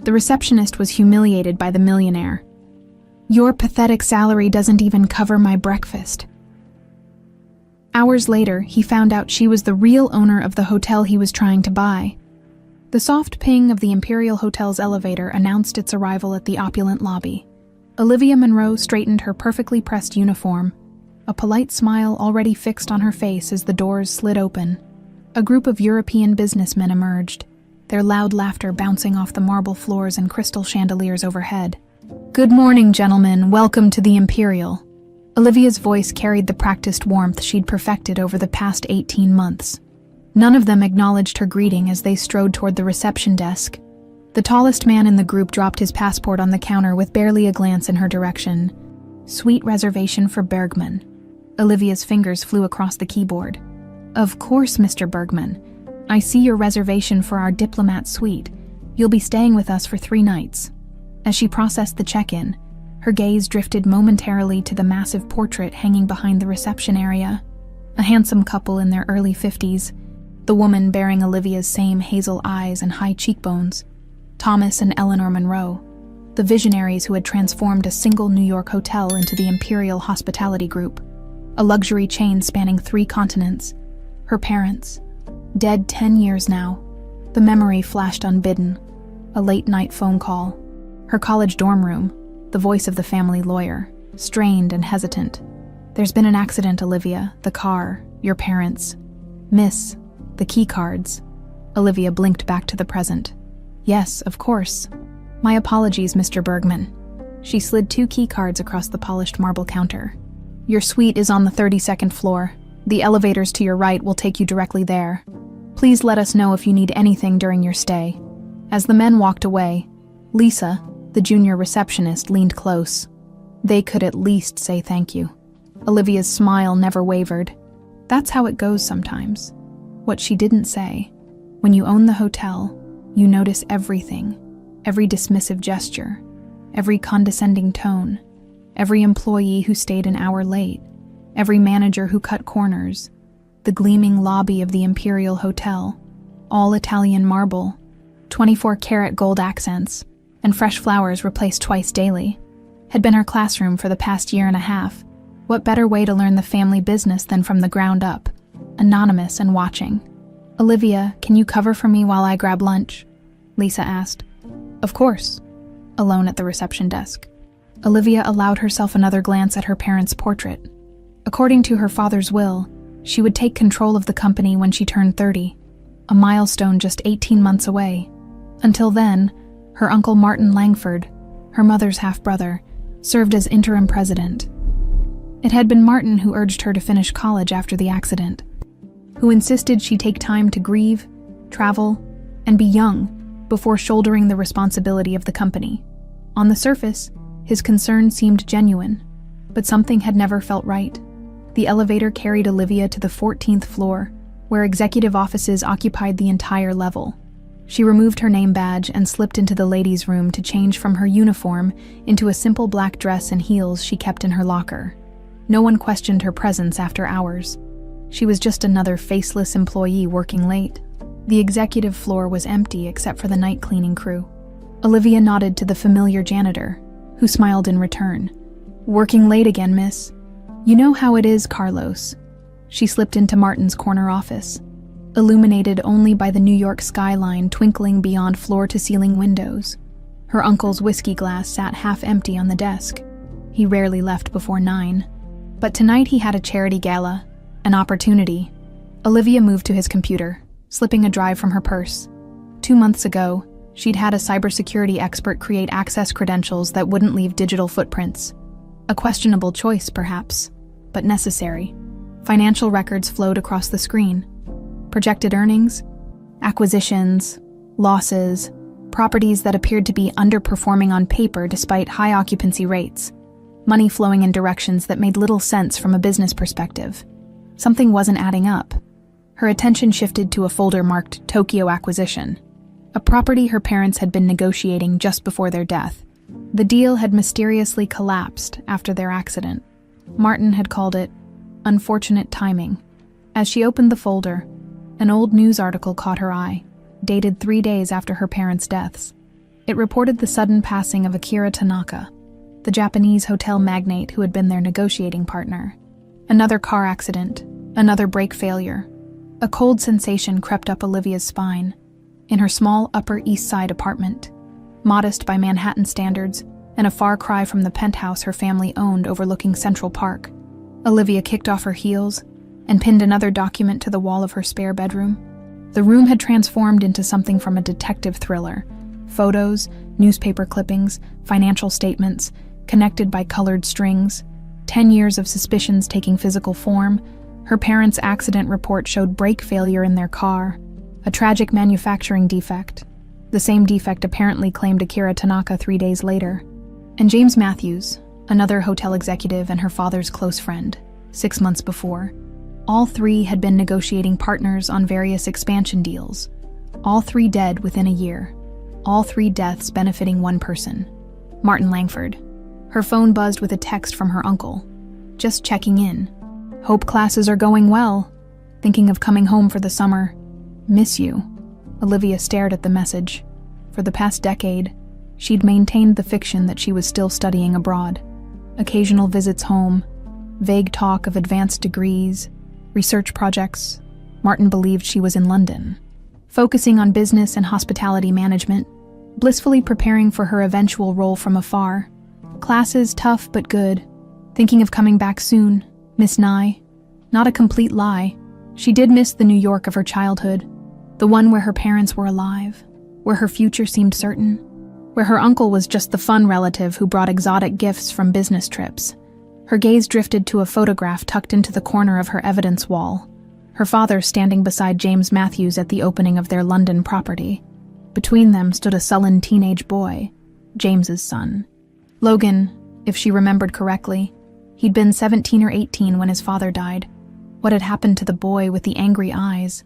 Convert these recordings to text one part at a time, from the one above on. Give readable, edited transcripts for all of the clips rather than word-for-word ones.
The receptionist was humiliated by the millionaire. "Your pathetic salary doesn't even cover my breakfast." Hours later, he found out she was the real owner of the hotel he was trying to buy. The soft ping of the Imperial Hotel's elevator announced its arrival at the opulent lobby. Olivia Monroe straightened her perfectly pressed uniform, a polite smile already fixed on her face as the doors slid open. A group of European businessmen emerged, their loud laughter bouncing off the marble floors and crystal chandeliers overhead. "Good morning, gentlemen. Welcome to the Imperial." Olivia's voice carried the practiced warmth she'd perfected over the past 18 months. None of them acknowledged her greeting as they strode toward the reception desk. The tallest man in the group dropped his passport on the counter with barely a glance in her direction. "Suite reservation for Bergman." Olivia's fingers flew across the keyboard. "Of course, Mr. Bergman. I see your reservation for our diplomat suite. You'll be staying with us for 3 nights. As she processed the check-in, her gaze drifted momentarily to the massive portrait hanging behind the reception area. A handsome couple in their early 50s, the woman bearing Olivia's same hazel eyes and high cheekbones. Thomas and Eleanor Monroe, the visionaries who had transformed a single New York hotel into the Imperial Hospitality Group, a luxury chain spanning 3 continents. Her parents, dead 10 years now. The memory flashed unbidden. A late-night phone call. Her college dorm room, the voice of the family lawyer, strained and hesitant. "There's been an accident, Olivia. The car, your parents. Miss, the key cards." Olivia blinked back to the present. "Yes, of course. My apologies, Mr. Bergman." She slid 2 key cards across the polished marble counter. "Your suite is on the 32nd floor. The elevators to your right will take you directly there. Please let us know if you need anything during your stay." As the men walked away, Lisa, the junior receptionist, leaned close. They could at least say thank you. Olivia's smile never wavered. That's how it goes sometimes. What she didn't say. When you own the hotel, you notice everything. Every dismissive gesture. Every condescending tone. Every employee who stayed an hour late. Every manager who cut corners. The gleaming lobby of the Imperial Hotel. All Italian marble. 24-karat gold accents. And fresh flowers replaced twice daily. Had been her classroom for the past 1.5 years. What better way to learn the family business than from the ground up? Anonymous and watching. "Olivia, can you cover for me while I grab lunch?" Lisa asked. "Of course." Alone at the reception desk, Olivia allowed herself another glance at her parents' portrait. According to her father's will, she would take control of the company when she turned 30, a milestone just 18 months away. Until then, her uncle Martin Langford, her mother's half-brother, served as interim president. It had been Martin who urged her to finish college after the accident, who insisted she take time to grieve, travel, and be young before shouldering the responsibility of the company. On the surface, his concern seemed genuine, but something had never felt right. The elevator carried Olivia to the 14th floor, where executive offices occupied the entire level. She removed her name badge and slipped into the ladies' room to change from her uniform into a simple black dress and heels she kept in her locker. No one questioned her presence after hours. She was just another faceless employee working late. The executive floor was empty except for the night cleaning crew. Olivia nodded to the familiar janitor, who smiled in return. "Working late again, miss. You know how it is, Carlos." She slipped into Martin's corner office, illuminated only by the New York skyline twinkling beyond floor-to-ceiling windows. Her uncle's whiskey glass sat half-empty on the desk. He rarely left before 9. But tonight he had a charity gala, an opportunity. Olivia moved to his computer, slipping a drive from her purse. 2 months ago, she'd had a cybersecurity expert create access credentials that wouldn't leave digital footprints. A questionable choice, perhaps, but necessary. Financial records flowed across the screen. Projected earnings, acquisitions, losses, properties that appeared to be underperforming on paper despite high occupancy rates. Money flowing in directions that made little sense from a business perspective. Something wasn't adding up. Her attention shifted to a folder marked Tokyo Acquisition, a property her parents had been negotiating just before their death. The deal had mysteriously collapsed after their accident. Martin had called it unfortunate timing. As she opened the folder, an old news article caught her eye, dated 3 days after her parents' deaths. It reported the sudden passing of Akira Tanaka, the Japanese hotel magnate who had been their negotiating partner. Another car accident, another brake failure. A cold sensation crept up Olivia's spine. In her small Upper East Side apartment, modest by Manhattan standards, and a far cry from the penthouse her family owned overlooking Central Park, Olivia kicked off her heels and pinned another document to the wall of her spare bedroom. The room had transformed into something from a detective thriller. Photos, newspaper clippings, financial statements, connected by colored strings. 10 years of suspicions taking physical form. Her parents' accident report showed brake failure in their car, a tragic manufacturing defect. The same defect apparently claimed Akira Tanaka 3 days later. And James Matthews, another hotel executive and her father's close friend, 6 months before. All three had been negotiating partners on various expansion deals. All three dead within a year. All three deaths benefiting one person, Martin Langford. Her phone buzzed with a text from her uncle. Just checking in. Hope classes are going well. Thinking of coming home for the summer. Miss you. Olivia stared at the message. For the past decade, she'd maintained the fiction that she was still studying abroad. Occasional visits home, vague talk of advanced degrees, research projects. Martin believed she was in London, focusing on business and hospitality management, blissfully preparing for her eventual role from afar. Classes tough but good. Thinking of coming back soon. Miss Nye. Not a complete lie. She did miss the New York of her childhood, the one where her parents were alive, where her future seemed certain, where her uncle was just the fun relative who brought exotic gifts from business trips. Her gaze drifted to a photograph tucked into the corner of her evidence wall, her father standing beside James Matthews at the opening of their London property. Between them stood a sullen teenage boy, James's son. Logan, if she remembered correctly. He'd been 17 or 18 when his father died. What had happened to the boy with the angry eyes?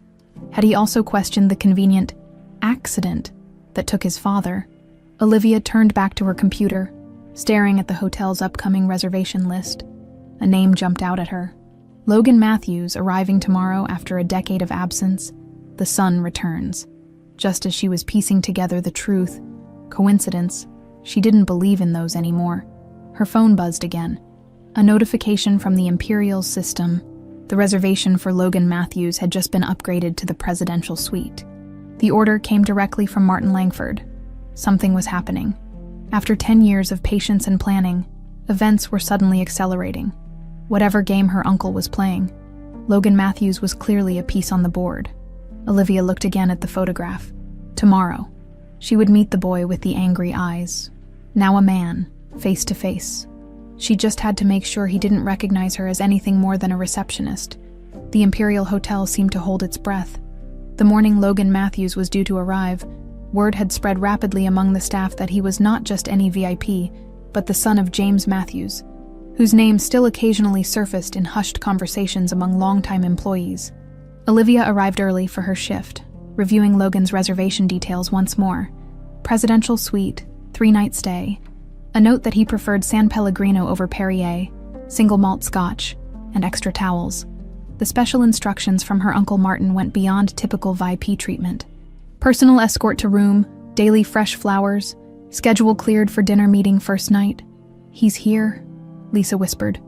Had he also questioned the convenient accident that took his father? Olivia turned back to her computer, staring at the hotel's upcoming reservation list. A name jumped out at her. Logan Matthews, arriving tomorrow after a decade of absence. The son returns. Just as she was piecing together the truth, coincidence, she didn't believe in those anymore. Her phone buzzed again. A notification from the Imperial system. The reservation for Logan Matthews had just been upgraded to the presidential suite. The order came directly from Martin Langford. Something was happening. After 10 years of patience and planning, events were suddenly accelerating. Whatever game her uncle was playing, Logan Matthews was clearly a piece on the board. Olivia looked again at the photograph. Tomorrow, she would meet the boy with the angry eyes. Now a man, face to face. She just had to make sure he didn't recognize her as anything more than a receptionist. The Imperial Hotel seemed to hold its breath. The morning Logan Matthews was due to arrive, word had spread rapidly among the staff that he was not just any VIP, but the son of James Matthews, whose name still occasionally surfaced in hushed conversations among longtime employees. Olivia arrived early for her shift, reviewing Logan's reservation details once more. Presidential suite, 3-night stay. A note that he preferred San Pellegrino over Perrier, single malt scotch, and extra towels. The special instructions from her Uncle Martin went beyond typical VIP treatment. Personal escort to room, daily fresh flowers, schedule cleared for dinner meeting first night. He's here, Lisa whispered,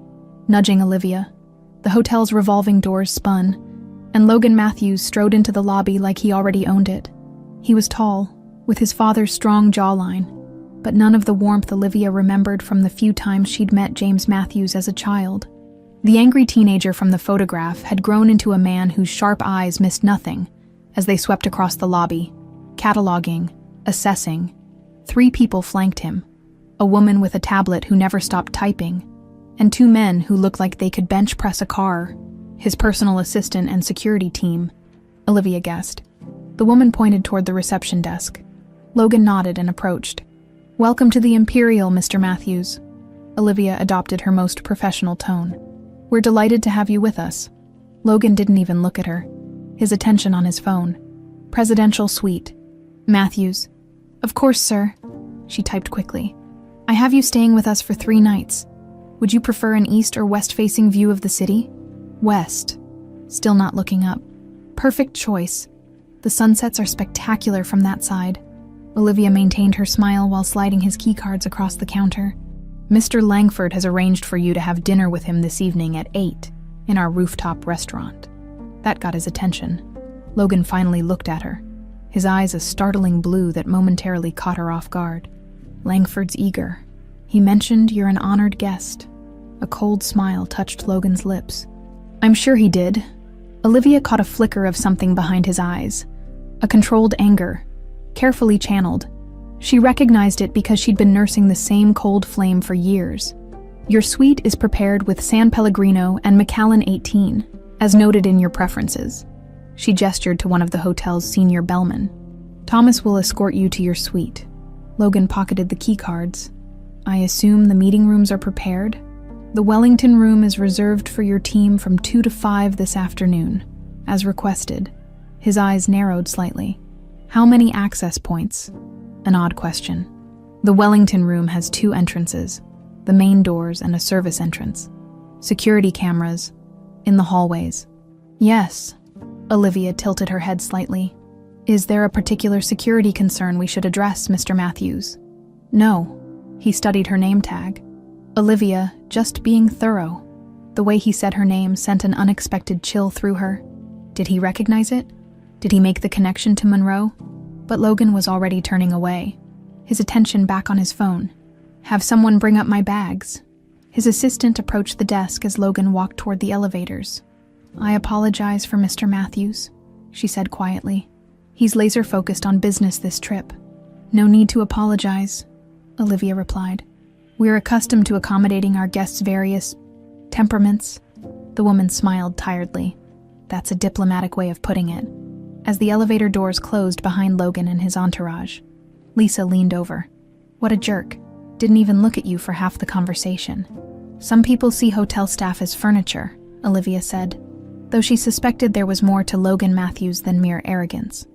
nudging Olivia. The hotel's revolving doors spun, and Logan Matthews strode into the lobby like he already owned it. He was tall, with his father's strong jawline, but none of the warmth Olivia remembered from the few times she'd met James Matthews as a child. The angry teenager from the photograph had grown into a man whose sharp eyes missed nothing as they swept across the lobby, cataloging, assessing. 3 people flanked him, a woman with a tablet who never stopped typing, and 2 men who looked like they could bench press a car, his personal assistant and security team, Olivia guessed. The woman pointed toward the reception desk. Logan nodded and approached. "Welcome to the Imperial, Mr. Matthews." Olivia adopted her most professional tone. "We're delighted to have you with us." Logan didn't even look at her, his attention on his phone. "Presidential suite. Matthews." "Of course, sir." She typed quickly. "I have you staying with us for 3 nights. Would you prefer an east or west-facing view of the city?" "West." Still not looking up. "Perfect choice. The sunsets are spectacular from that side." Olivia maintained her smile while sliding his keycards across the counter. Mr. Langford has arranged for you to have dinner with him this evening at 8 in our rooftop restaurant. That got his attention. Logan finally looked at her, his eyes a startling blue that momentarily caught her off guard. Langford's eager. He mentioned you're an honored guest. A cold smile touched Logan's lips. I'm sure he did. Olivia caught a flicker of something behind his eyes. A controlled anger, carefully channeled. She recognized it because she'd been nursing the same cold flame for years. Your suite is prepared with San Pellegrino and Macallan 18, as noted in your preferences. She gestured to one of the hotel's senior bellmen. Thomas will escort you to your suite. Logan pocketed the key cards. I assume the meeting rooms are prepared? The Wellington room is reserved for your team from 2 to 5 this afternoon, as requested. His eyes narrowed slightly. How many access points? An odd question. The Wellington room has 2 entrances, the main doors and a service entrance. Security cameras in the hallways. Yes. Olivia tilted her head slightly. Is there a particular security concern we should address, Mr. Matthews? No. He studied her name tag. Olivia, just being thorough. The way he said her name sent an unexpected chill through her. Did he recognize it? Did he make the connection to Monroe? But Logan was already turning away, his attention back on his phone. Have someone bring up my bags. His assistant approached the desk as Logan walked toward the elevators. I apologize for Mr. Matthews, she said quietly. He's laser-focused on business this trip. No need to apologize, Olivia replied. We're accustomed to accommodating our guests' various temperaments. The woman smiled tiredly. That's a diplomatic way of putting it. As the elevator doors closed behind Logan and his entourage, Lisa leaned over. What a jerk. Didn't even look at you for half the conversation. Some people see hotel staff as furniture, Olivia said, though she suspected there was more to Logan Matthews than mere arrogance.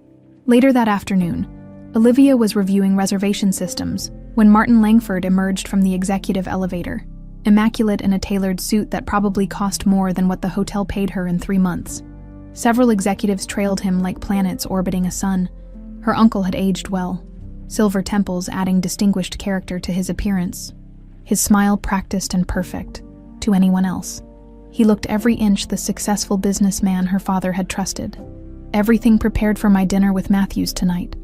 Later that afternoon, Olivia was reviewing reservation systems when Martin Langford emerged from the executive elevator, immaculate in a tailored suit that probably cost more than what the hotel paid her in 3 months. Several executives trailed him like planets orbiting a sun. Her uncle had aged well, silver temples adding distinguished character to his appearance. His smile practiced and perfect, to anyone else. He looked every inch the successful businessman her father had trusted. Everything prepared for my dinner with Matthews tonight?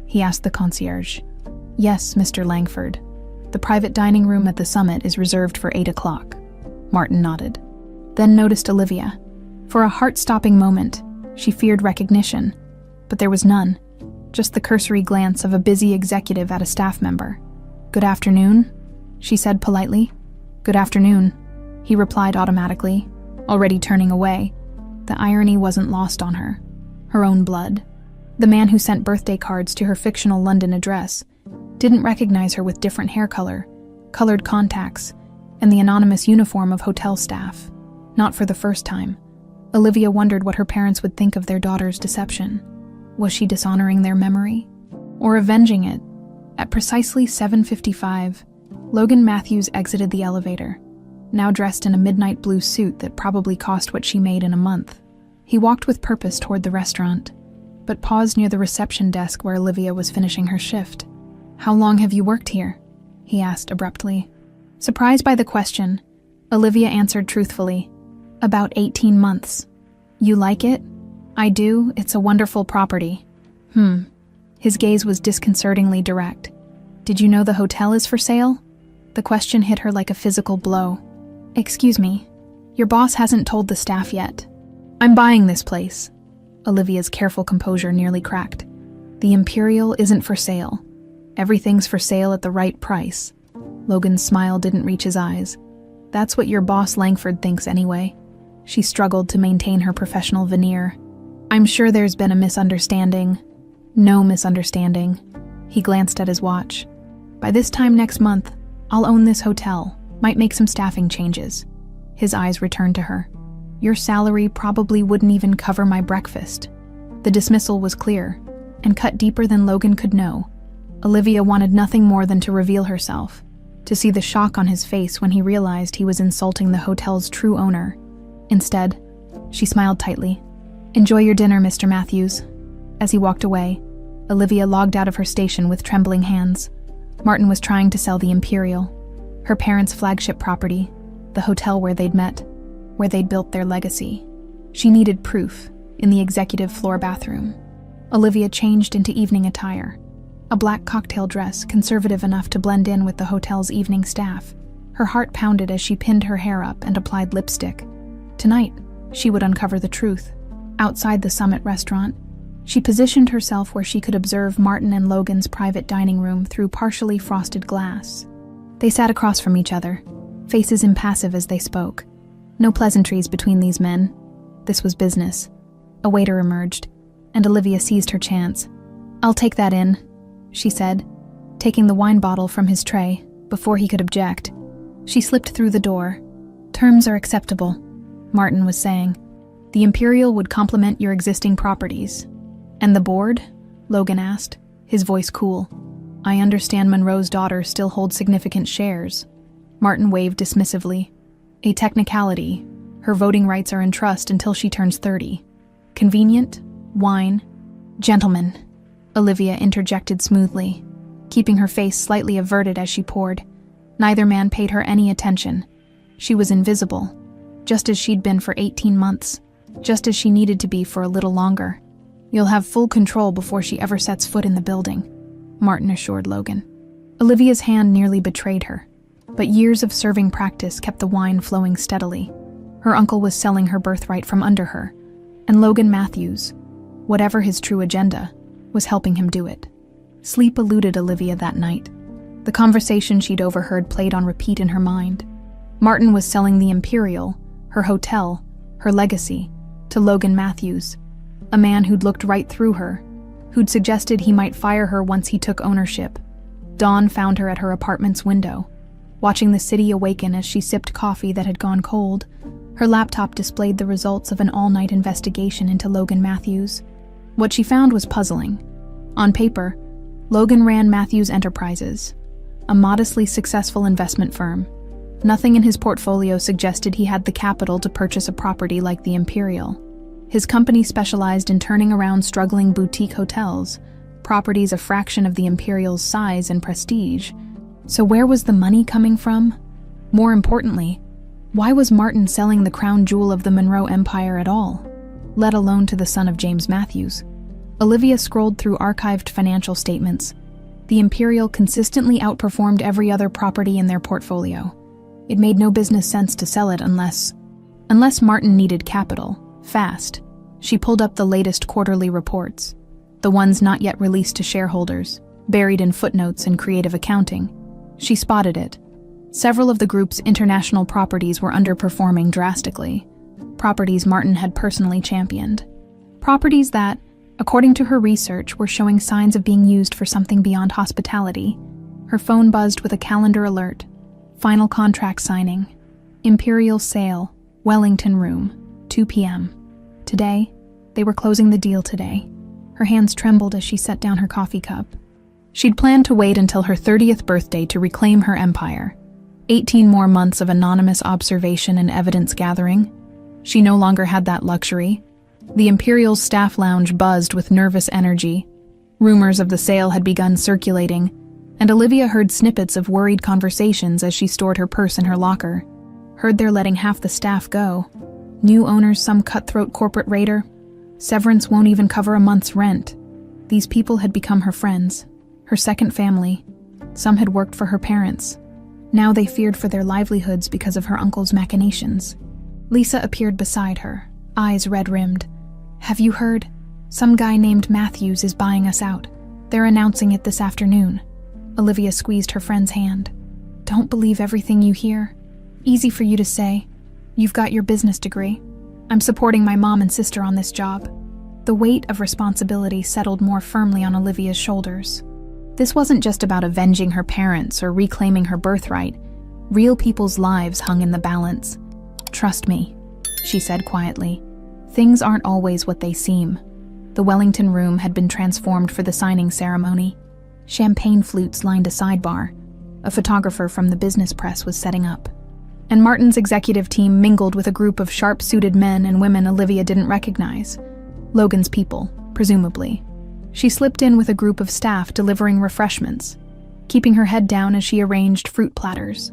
He asked the concierge. Yes, Mr. Langford. The private dining room at the summit is reserved for 8 o'clock. Martin nodded, then noticed Olivia. For a heart-stopping moment, she feared recognition, but there was none, just the cursory glance of a busy executive at a staff member. Good afternoon, she said politely. Good afternoon, he replied automatically, already turning away. The irony wasn't lost on her. Her own blood. The man who sent birthday cards to her fictional London address didn't recognize her with different hair color, colored contacts, and the anonymous uniform of hotel staff. Not for the first time. Olivia wondered what her parents would think of their daughter's deception. Was she dishonoring their memory? Or avenging it? At precisely 7:55, Logan Matthews exited the elevator, now dressed in a midnight blue suit that probably cost what she made in a month. He walked with purpose toward the restaurant, but paused near the reception desk where Olivia was finishing her shift. How long have you worked here? He asked abruptly. Surprised by the question, Olivia answered truthfully. About 18 months. You like it? I do. It's a wonderful property. His gaze was disconcertingly direct. Did you know the hotel is for sale? The question hit her like a physical blow. Excuse me, your boss hasn't told the staff yet. I'm buying this place. Olivia's careful composure nearly cracked. The Imperial isn't for sale. Everything's for sale at the right price. Logan's smile didn't reach his eyes. That's what your boss Langford thinks anyway. She struggled to maintain her professional veneer. I'm sure there's been a misunderstanding. No misunderstanding. He glanced at his watch. By this time next month, I'll own this hotel. Might make some staffing changes. His eyes returned to her. Your salary probably wouldn't even cover my breakfast. The dismissal was clear, and cut deeper than Logan could know. Olivia wanted nothing more than to reveal herself, to see the shock on his face when he realized he was insulting the hotel's true owner. Instead, she smiled tightly. Enjoy your dinner, Mr. Matthews. As he walked away, Olivia logged out of her station with trembling hands. Martin was trying to sell the Imperial, her parents' flagship property, the hotel where they'd met, where they'd built their legacy. She needed proof in the executive floor bathroom. Olivia changed into evening attire, a black cocktail dress conservative enough to blend in with the hotel's evening staff. Her heart pounded as she pinned her hair up and applied lipstick. Tonight, she would uncover the truth. Outside the Summit restaurant, she positioned herself where she could observe Martin and Logan's private dining room through partially frosted glass. They sat across from each other, faces impassive as they spoke. No pleasantries between these men. This was business. A waiter emerged, and Olivia seized her chance. "I'll take that in," she said, taking the wine bottle from his tray before he could object. She slipped through the door. "Terms are acceptable," Martin was saying. "The Imperial would complement your existing properties." "And the board?" Logan asked, his voice cool. "I understand Monroe's daughter still holds significant shares." Martin waved dismissively. "A technicality. Her voting rights are in trust until she turns 30. Convenient? Wine?" "Gentlemen," Olivia interjected smoothly, keeping her face slightly averted as she poured. Neither man paid her any attention. She was invisible, just as she'd been for 18 months, just as she needed to be for a little longer. "You'll have full control before she ever sets foot in the building," Martin assured Logan. Olivia's hand nearly betrayed her, but years of serving practice kept the wine flowing steadily. Her uncle was selling her birthright from under her, and Logan Matthews, whatever his true agenda, was helping him do it. Sleep eluded Olivia that night. The conversation she'd overheard played on repeat in her mind. Martin was selling the Imperial, her hotel, her legacy, to Logan Matthews, a man who'd looked right through her, who'd suggested he might fire her once he took ownership. Dawn found her at her apartment's window, watching the city awaken as she sipped coffee that had gone cold. Her laptop displayed the results of an all-night investigation into Logan Matthews. What she found was puzzling. On paper, Logan ran Matthews Enterprises, a modestly successful investment firm. Nothing in his portfolio suggested he had the capital to purchase a property like the Imperial. His company specialized in turning around struggling boutique hotels, properties a fraction of the Imperial's size and prestige. So where was the money coming from? More importantly, why was Martin selling the crown jewel of the Monroe Empire at all, let alone to the son of James Matthews? Olivia scrolled through archived financial statements. The Imperial consistently outperformed every other property in their portfolio. It made no business sense to sell it unless Martin needed capital, fast. She pulled up the latest quarterly reports, the ones not yet released to shareholders, buried in footnotes and creative accounting. She spotted it. Several of the group's international properties were underperforming drastically, properties Martin had personally championed. Properties that, according to her research, were showing signs of being used for something beyond hospitality. Her phone buzzed with a calendar alert. Final contract signing. Imperial sale, Wellington Room, 2 p.m. Today, they were closing the deal today. Her hands trembled as she set down her coffee cup. She'd planned to wait until her 30th birthday to reclaim her empire. 18 more months of anonymous observation and evidence gathering. She no longer had that luxury. The Imperial's staff lounge buzzed with nervous energy. Rumors of the sale had begun circulating, and Olivia heard snippets of worried conversations as she stored her purse in her locker. Heard they're letting half the staff go. New owners, some cutthroat corporate raider. Severance won't even cover a month's rent. These people had become her friends, her second family. Some had worked for her parents. Now they feared for their livelihoods because of her uncle's machinations. Lisa appeared beside her, eyes red-rimmed. "Have you heard? Some guy named Matthews is buying us out. They're announcing it this afternoon." Olivia squeezed her friend's hand. "Don't believe everything you hear. Easy for you to say. You've got your business degree. I'm supporting my mom and sister on this job." The weight of responsibility settled more firmly on Olivia's shoulders. This wasn't just about avenging her parents or reclaiming her birthright. Real people's lives hung in the balance. "Trust me," she said quietly. "Things aren't always what they seem." The Wellington Room had been transformed for the signing ceremony. Champagne flutes lined a sidebar. A photographer from the business press was setting up. And Martin's executive team mingled with a group of sharp-suited men and women Olivia didn't recognize. Logan's people, presumably. She slipped in with a group of staff delivering refreshments, keeping her head down as she arranged fruit platters.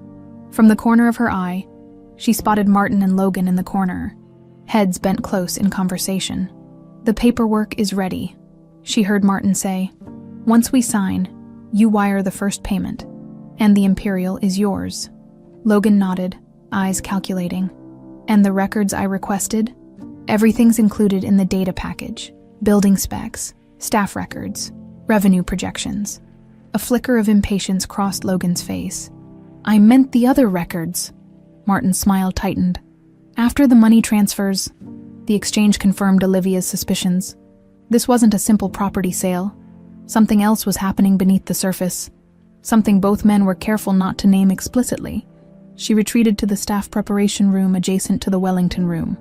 From the corner of her eye, she spotted Martin and Logan in the corner, heads bent close in conversation. "The paperwork is ready," she heard Martin say. "Once we sign, you wire the first payment, and the Imperial is yours." Logan nodded, eyes calculating. "And the records I requested?" "Everything's included in the data package. Building specs, staff records, revenue projections." A flicker of impatience crossed Logan's face. "I meant the other records." Martin's smile tightened. After the money transfers, the exchange confirmed Olivia's suspicions. This wasn't a simple property sale. Something else was happening beneath the surface, something both men were careful not to name explicitly. She retreated to the staff preparation room adjacent to the Wellington room.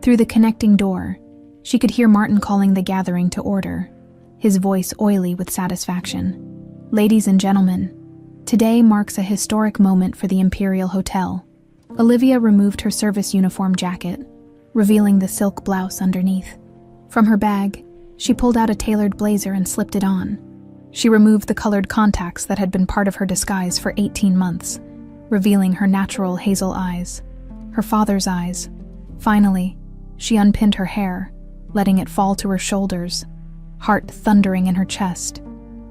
Through the connecting door, she could hear Martin calling the gathering to order, his voice oily with satisfaction. "Ladies and gentlemen, today marks a historic moment for the Imperial Hotel." Olivia removed her service uniform jacket, revealing the silk blouse underneath. From her bag, she pulled out a tailored blazer and slipped it on. She removed the colored contacts that had been part of her disguise for 18 months, revealing her natural hazel eyes, her father's eyes. Finally, she unpinned her hair, letting it fall to her shoulders, heart thundering in her chest.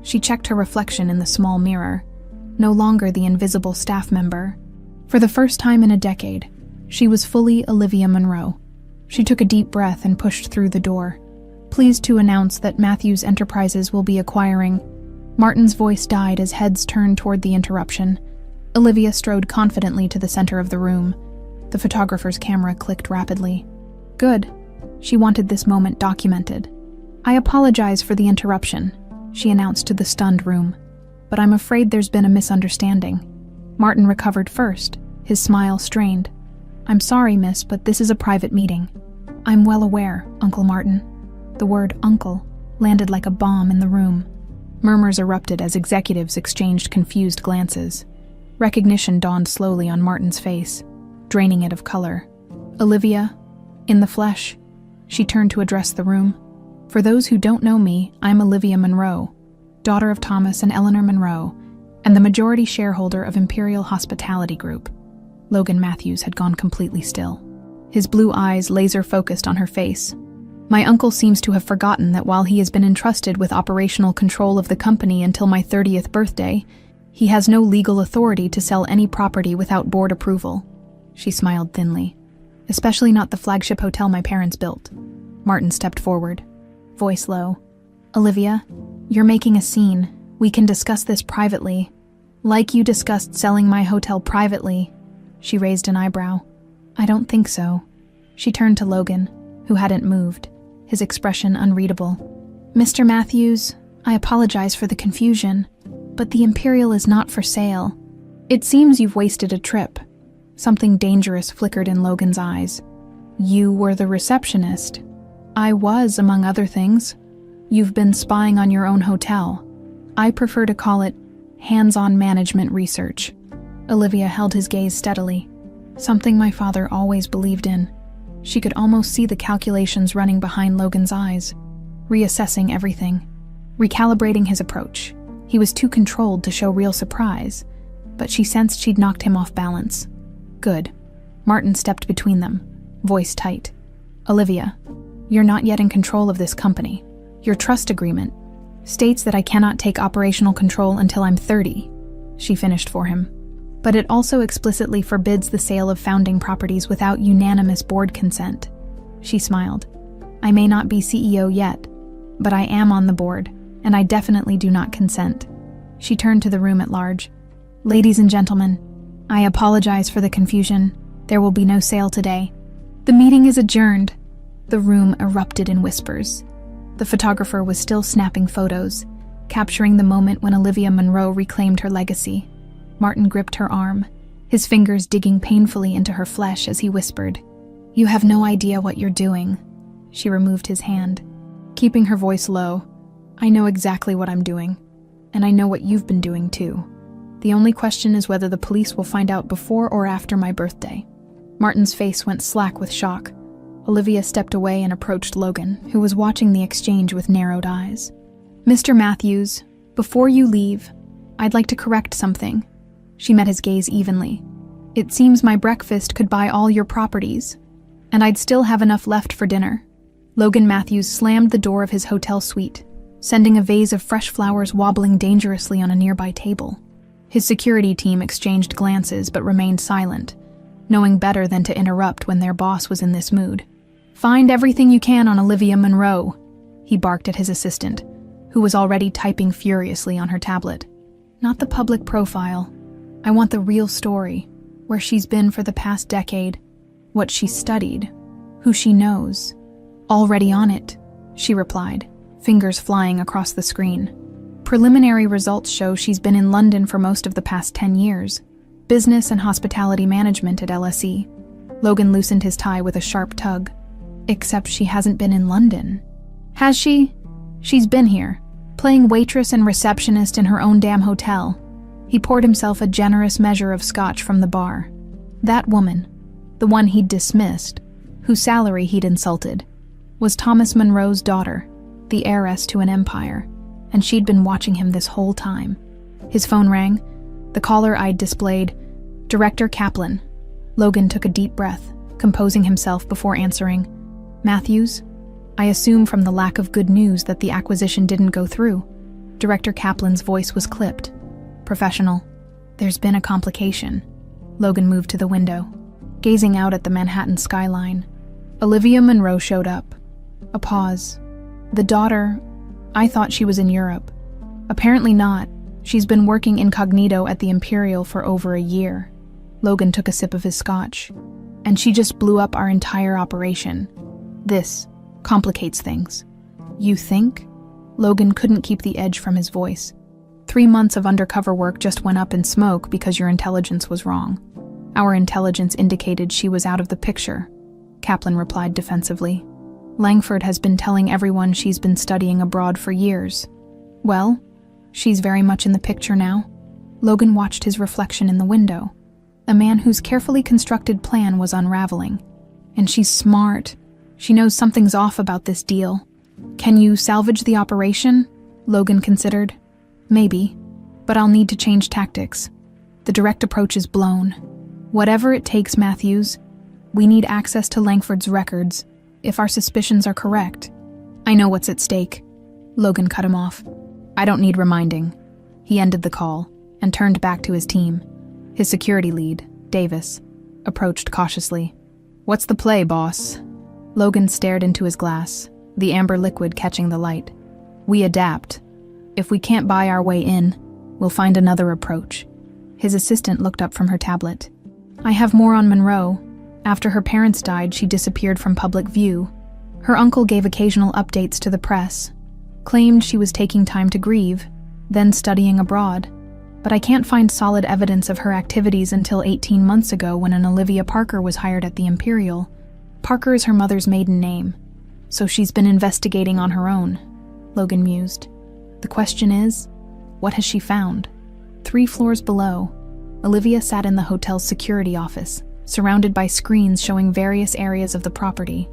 She checked her reflection in the small mirror, no longer the invisible staff member. For the first time in a decade, she was fully Olivia Monroe. She took a deep breath and pushed through the door, pleased to announce that Matthews Enterprises will be acquiring. Martin's voice died as heads turned toward the interruption. Olivia strode confidently to the center of the room. The photographer's camera clicked rapidly. Good. She wanted this moment documented. "I apologize for the interruption," she announced to the stunned room, "but I'm afraid there's been a misunderstanding." Martin recovered first, his smile strained. "I'm sorry, miss, but this is a private meeting." "I'm well aware, Uncle Martin." The word uncle landed like a bomb in the room. Murmurs erupted as executives exchanged confused glances. Recognition dawned slowly on Martin's face, draining it of color. "Olivia, in the flesh." She turned to address the room. "For those who don't know me, I'm Olivia Monroe, daughter of Thomas and Eleanor Monroe, and the majority shareholder of Imperial Hospitality Group." Logan Matthews had gone completely still, his blue eyes laser-focused on her face. "My uncle seems to have forgotten that while he has been entrusted with operational control of the company until my 30th birthday, he has no legal authority to sell any property without board approval." She smiled thinly. "Especially not the flagship hotel my parents built." Martin stepped forward, voice low. "Olivia, you're making a scene. We can discuss this privately. Like you discussed selling my hotel privately." She raised an eyebrow. "I don't think so." She turned to Logan, who hadn't moved, his expression unreadable. "Mr. Matthews, I apologize for the confusion, but the Imperial is not for sale. It seems you've wasted a trip." Something dangerous flickered in Logan's eyes. "You were the receptionist." "I was, among other things. You've been spying on your own hotel. I prefer to call it hands-on management research." Olivia held his gaze steadily, something my father always believed in. She could almost see the calculations running behind Logan's eyes, reassessing everything, recalibrating his approach. He was too controlled to show real surprise, but she sensed she'd knocked him off balance. "Good." Martin stepped between them, voice tight. "Olivia, you're not yet in control of this company. Your trust agreement states that I cannot take operational control until I'm 30, she finished for him. But it also explicitly forbids the sale of founding properties without unanimous board consent. She smiled. "I may not be CEO yet, but I am on the board, and I definitely do not consent." She turned to the room at large. "Ladies and gentlemen, I apologize for the confusion. There will be no sale today. The meeting is adjourned." The room erupted in whispers. The photographer was still snapping photos, capturing the moment when Olivia Monroe reclaimed her legacy. Martin gripped her arm, his fingers digging painfully into her flesh as he whispered, "You have no idea what you're doing." She removed his hand, keeping her voice low. "I know exactly what I'm doing, and I know what you've been doing too. The only question is whether the police will find out before or after my birthday." Martin's face went slack with shock. Olivia stepped away and approached Logan, who was watching the exchange with narrowed eyes. Mr. Matthews, before you leave, I'd like to correct something. She met his gaze evenly. It seems my breakfast could buy all your properties, and I'd still have enough left for dinner. Logan Matthews slammed the door of his hotel suite, sending a vase of fresh flowers wobbling dangerously on a nearby table. His security team exchanged glances but remained silent, knowing better than to interrupt when their boss was in this mood. "Find everything you can on Olivia Monroe," he barked at his assistant, who was already typing furiously on her tablet. "Not the public profile. I want the real story, where she's been for the past decade, what she studied, who she knows." "Already on it," she replied, fingers flying across the screen. "Preliminary results show she's been in London for most of the past 10 years. Business and hospitality management at LSE. Logan loosened his tie with a sharp tug. "Except she hasn't been in London." "Has she? She's been here, playing waitress and receptionist in her own damn hotel." He poured himself a generous measure of scotch from the bar. That woman, the one he'd dismissed, whose salary he'd insulted, was Thomas Monroe's daughter, the heiress to an empire, and she'd been watching him this whole time. His phone rang. The caller ID displayed, "Director Kaplan." Logan took a deep breath, composing himself before answering. "Matthews? I assume from the lack of good news that the acquisition didn't go through." Director Kaplan's voice was clipped. "Professional. There's been a complication." Logan moved to the window, gazing out at the Manhattan skyline. Olivia Monroe showed up. A pause. "The daughter, I thought she was in Europe. Apparently not. She's been working incognito at the Imperial for over a year." Logan took a sip of his scotch. "And she just blew up our entire operation. This complicates things." "You think?" Logan couldn't keep the edge from his voice. 3 months of undercover work just went up in smoke because your intelligence was wrong. "Our intelligence indicated she was out of the picture," Kaplan replied defensively. "Langford has been telling everyone she's been studying abroad for years." "Well, she's very much in the picture now." Logan watched his reflection in the window, a man whose carefully constructed plan was unraveling. "And she's smart. She knows something's off about this deal." "Can you salvage the operation?" Logan considered. "Maybe, but I'll need to change tactics. The direct approach is blown. Whatever it takes, Matthews. We need access to Langford's records, if our suspicions are correct." "I know what's at stake." Logan cut him off. "I don't need reminding." He ended the call and turned back to his team. His security lead, Davis, approached cautiously. "What's the play, boss?" Logan stared into his glass, the amber liquid catching the light. "We adapt. If we can't buy our way in, we'll find another approach." His assistant looked up from her tablet. "I have more on Monroe. After her parents died, she disappeared from public view. Her uncle gave occasional updates to the press, claimed she was taking time to grieve, then studying abroad. But I can't find solid evidence of her activities until 18 months ago when an Olivia Parker was hired at the Imperial. Parker is her mother's maiden name, so she's been investigating on her own," Logan mused. "The question is, what has she found?" 3 floors below, Olivia sat in the hotel's security office, surrounded by screens showing various areas of the property.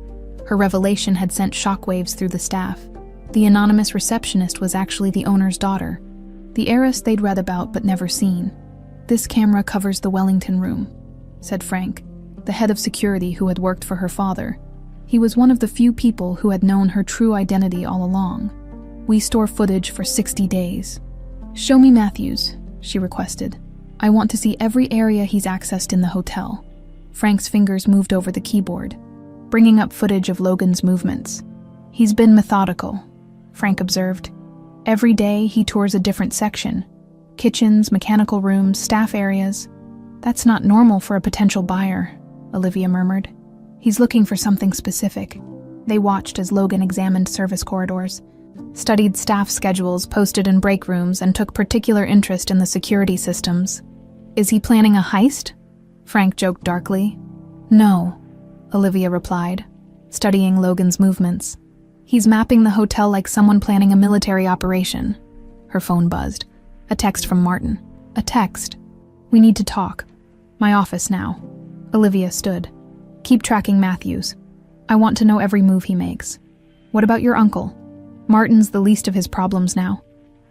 Her revelation had sent shockwaves through the staff. The anonymous receptionist was actually the owner's daughter, the heiress they'd read about but never seen. "This camera covers the Wellington room," said Frank, the head of security who had worked for her father. He was one of the few people who had known her true identity all along. "We store footage for 60 days. "Show me Matthews," she requested. "I want to see every area he's accessed in the hotel." Frank's fingers moved over the keyboard, bringing up footage of Logan's movements. "He's been methodical," Frank observed. "Every day he tours a different section. Kitchens, mechanical rooms, staff areas. That's not normal for a potential buyer," Olivia murmured. "He's looking for something specific." They watched as Logan examined service corridors, studied staff schedules posted in break rooms, and took particular interest in the security systems. "Is he planning a heist?" Frank joked darkly. "No," Olivia replied, studying Logan's movements. "He's mapping the hotel like someone planning a military operation." Her phone buzzed. A text from Martin. A text. "We need to talk. My office now." Olivia stood. "Keep tracking Matthews. I want to know every move he makes." "What about your uncle?" Martin's the least of his problems now.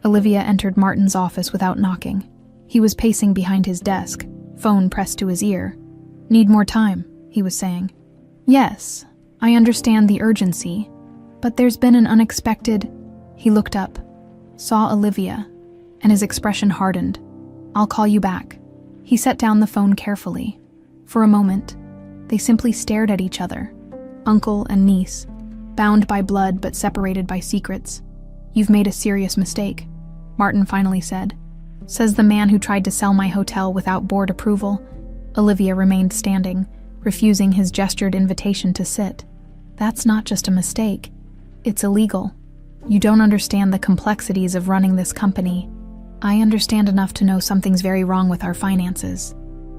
Olivia entered Martin's office without knocking. He was pacing behind his desk, phone pressed to his ear. "Need more time," he was saying. "Yes, I understand the urgency, but there's been an unexpected—" He looked up, saw Olivia, and his expression hardened. "I'll call you back." He set down the phone carefully. For a moment, they simply stared at each other, uncle and niece, bound by blood but separated by secrets. "You've made a serious mistake," Martin finally said. "Says the man who tried to sell my hotel without board approval." Olivia remained standing, refusing his gestured invitation to sit. "That's not just a mistake. It's illegal. You don't understand the complexities of running this company. I understand enough to know something's very wrong with our finances."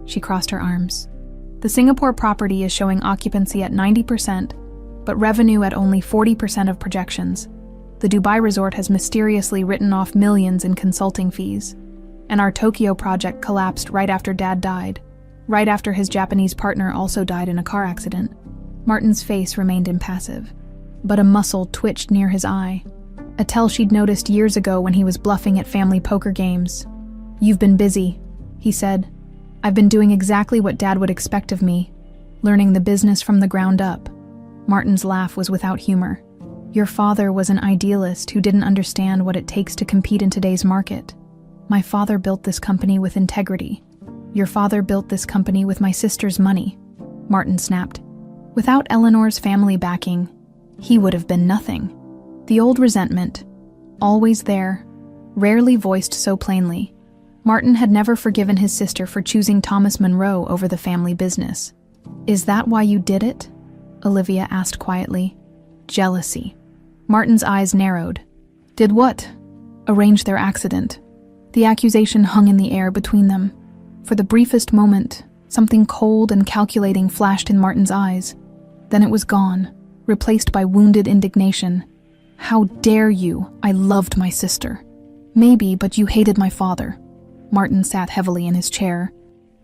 She crossed her arms. "The Singapore property is showing occupancy at 90%, but revenue at only 40% of projections. The Dubai resort has mysteriously written off millions in consulting fees. And our Tokyo project collapsed right after Dad died, right after his Japanese partner also died in a car accident." Martin's face remained impassive, but a muscle twitched near his eye, a tell she'd noticed years ago when he was bluffing at family poker games. "You've been busy," he said. "I've been doing exactly what Dad would expect of me, learning the business from the ground up." Martin's laugh was without humor. "Your father was an idealist who didn't understand what it takes to compete in today's market. My father built this company with integrity. Your father built this company with my sister's money," Martin snapped. "Without Eleanor's family backing, he would have been nothing." The old resentment, always there, rarely voiced so plainly. Martin had never forgiven his sister for choosing Thomas Monroe over the family business. "Is that why you did it?" Olivia asked quietly. "Jealousy." Martin's eyes narrowed. "Did what?" "Arrange their accident." The accusation hung in the air between them. For the briefest moment, something cold and calculating flashed in Martin's eyes. Then it was gone, replaced by wounded indignation. "How dare you? I loved my sister." "Maybe, but you hated my father." Martin sat heavily in his chair.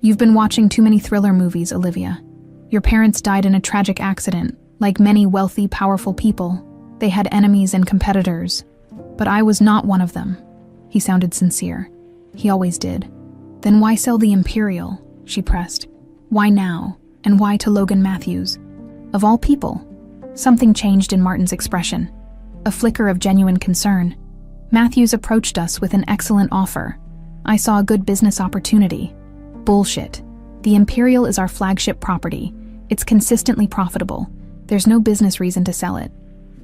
"You've been watching too many thriller movies, Olivia. Your parents died in a tragic accident. Like many wealthy, powerful people, they had enemies and competitors. But I was not one of them." He sounded sincere. He always did. "Then why sell the Imperial?" she pressed. "Why now? And why to Logan Matthews? Of all people?" Something changed in Martin's expression. A flicker of genuine concern. "Matthews approached us with an excellent offer. I saw a good business opportunity." "Bullshit. The Imperial is our flagship property. It's consistently profitable. There's no business reason to sell it.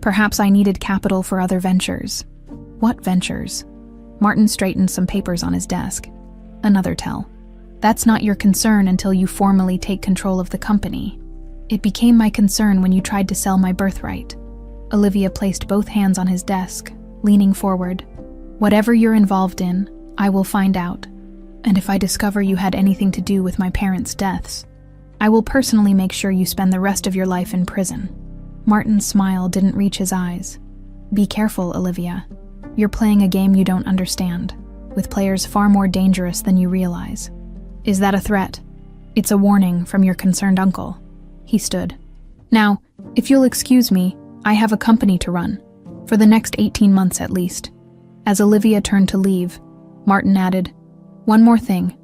Perhaps I needed capital for other ventures." "What ventures?" Martin straightened some papers on his desk. "Another tell. That's not your concern until you formally take control of the company. It became my concern when you tried to sell my birthright." Olivia placed both hands on his desk, leaning forward. "Whatever you're involved in, I will find out. And if I discover you had anything to do with my parents' deaths, I will personally make sure you spend the rest of your life in prison." Martin's smile didn't reach his eyes. "Be careful, Olivia. You're playing a game you don't understand, with players far more dangerous than you realize." "Is that a threat?" "It's a warning from your concerned uncle." He stood. "Now, if you'll excuse me, I have a company to run, for the next 18 months at least." As Olivia turned to leave, Martin added, "One more thing.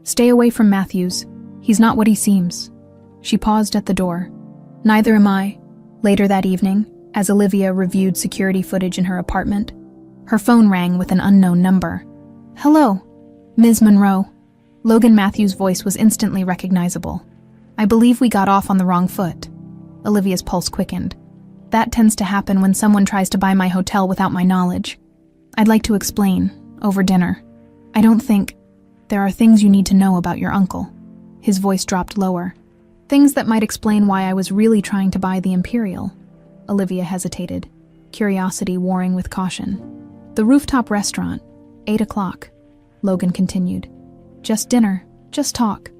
Stay away from Matthews. He's not what he seems." She paused at the door. "Neither am I." Later that evening, as Olivia reviewed security footage in her apartment, her phone rang with an unknown number. "Hello, Ms. Monroe." Logan Matthews' voice was instantly recognizable. "I believe we got off on the wrong foot." Olivia's pulse quickened. "That tends to happen when someone tries to buy my hotel without my knowledge. I'd like to explain, over dinner. I don't think... There are things you need to know about your uncle." His voice dropped lower. "Things that might explain why I was really trying to buy the Imperial." Olivia hesitated, curiosity warring with caution. "The rooftop restaurant, 8 o'clock. Logan continued. "Just dinner, just talk.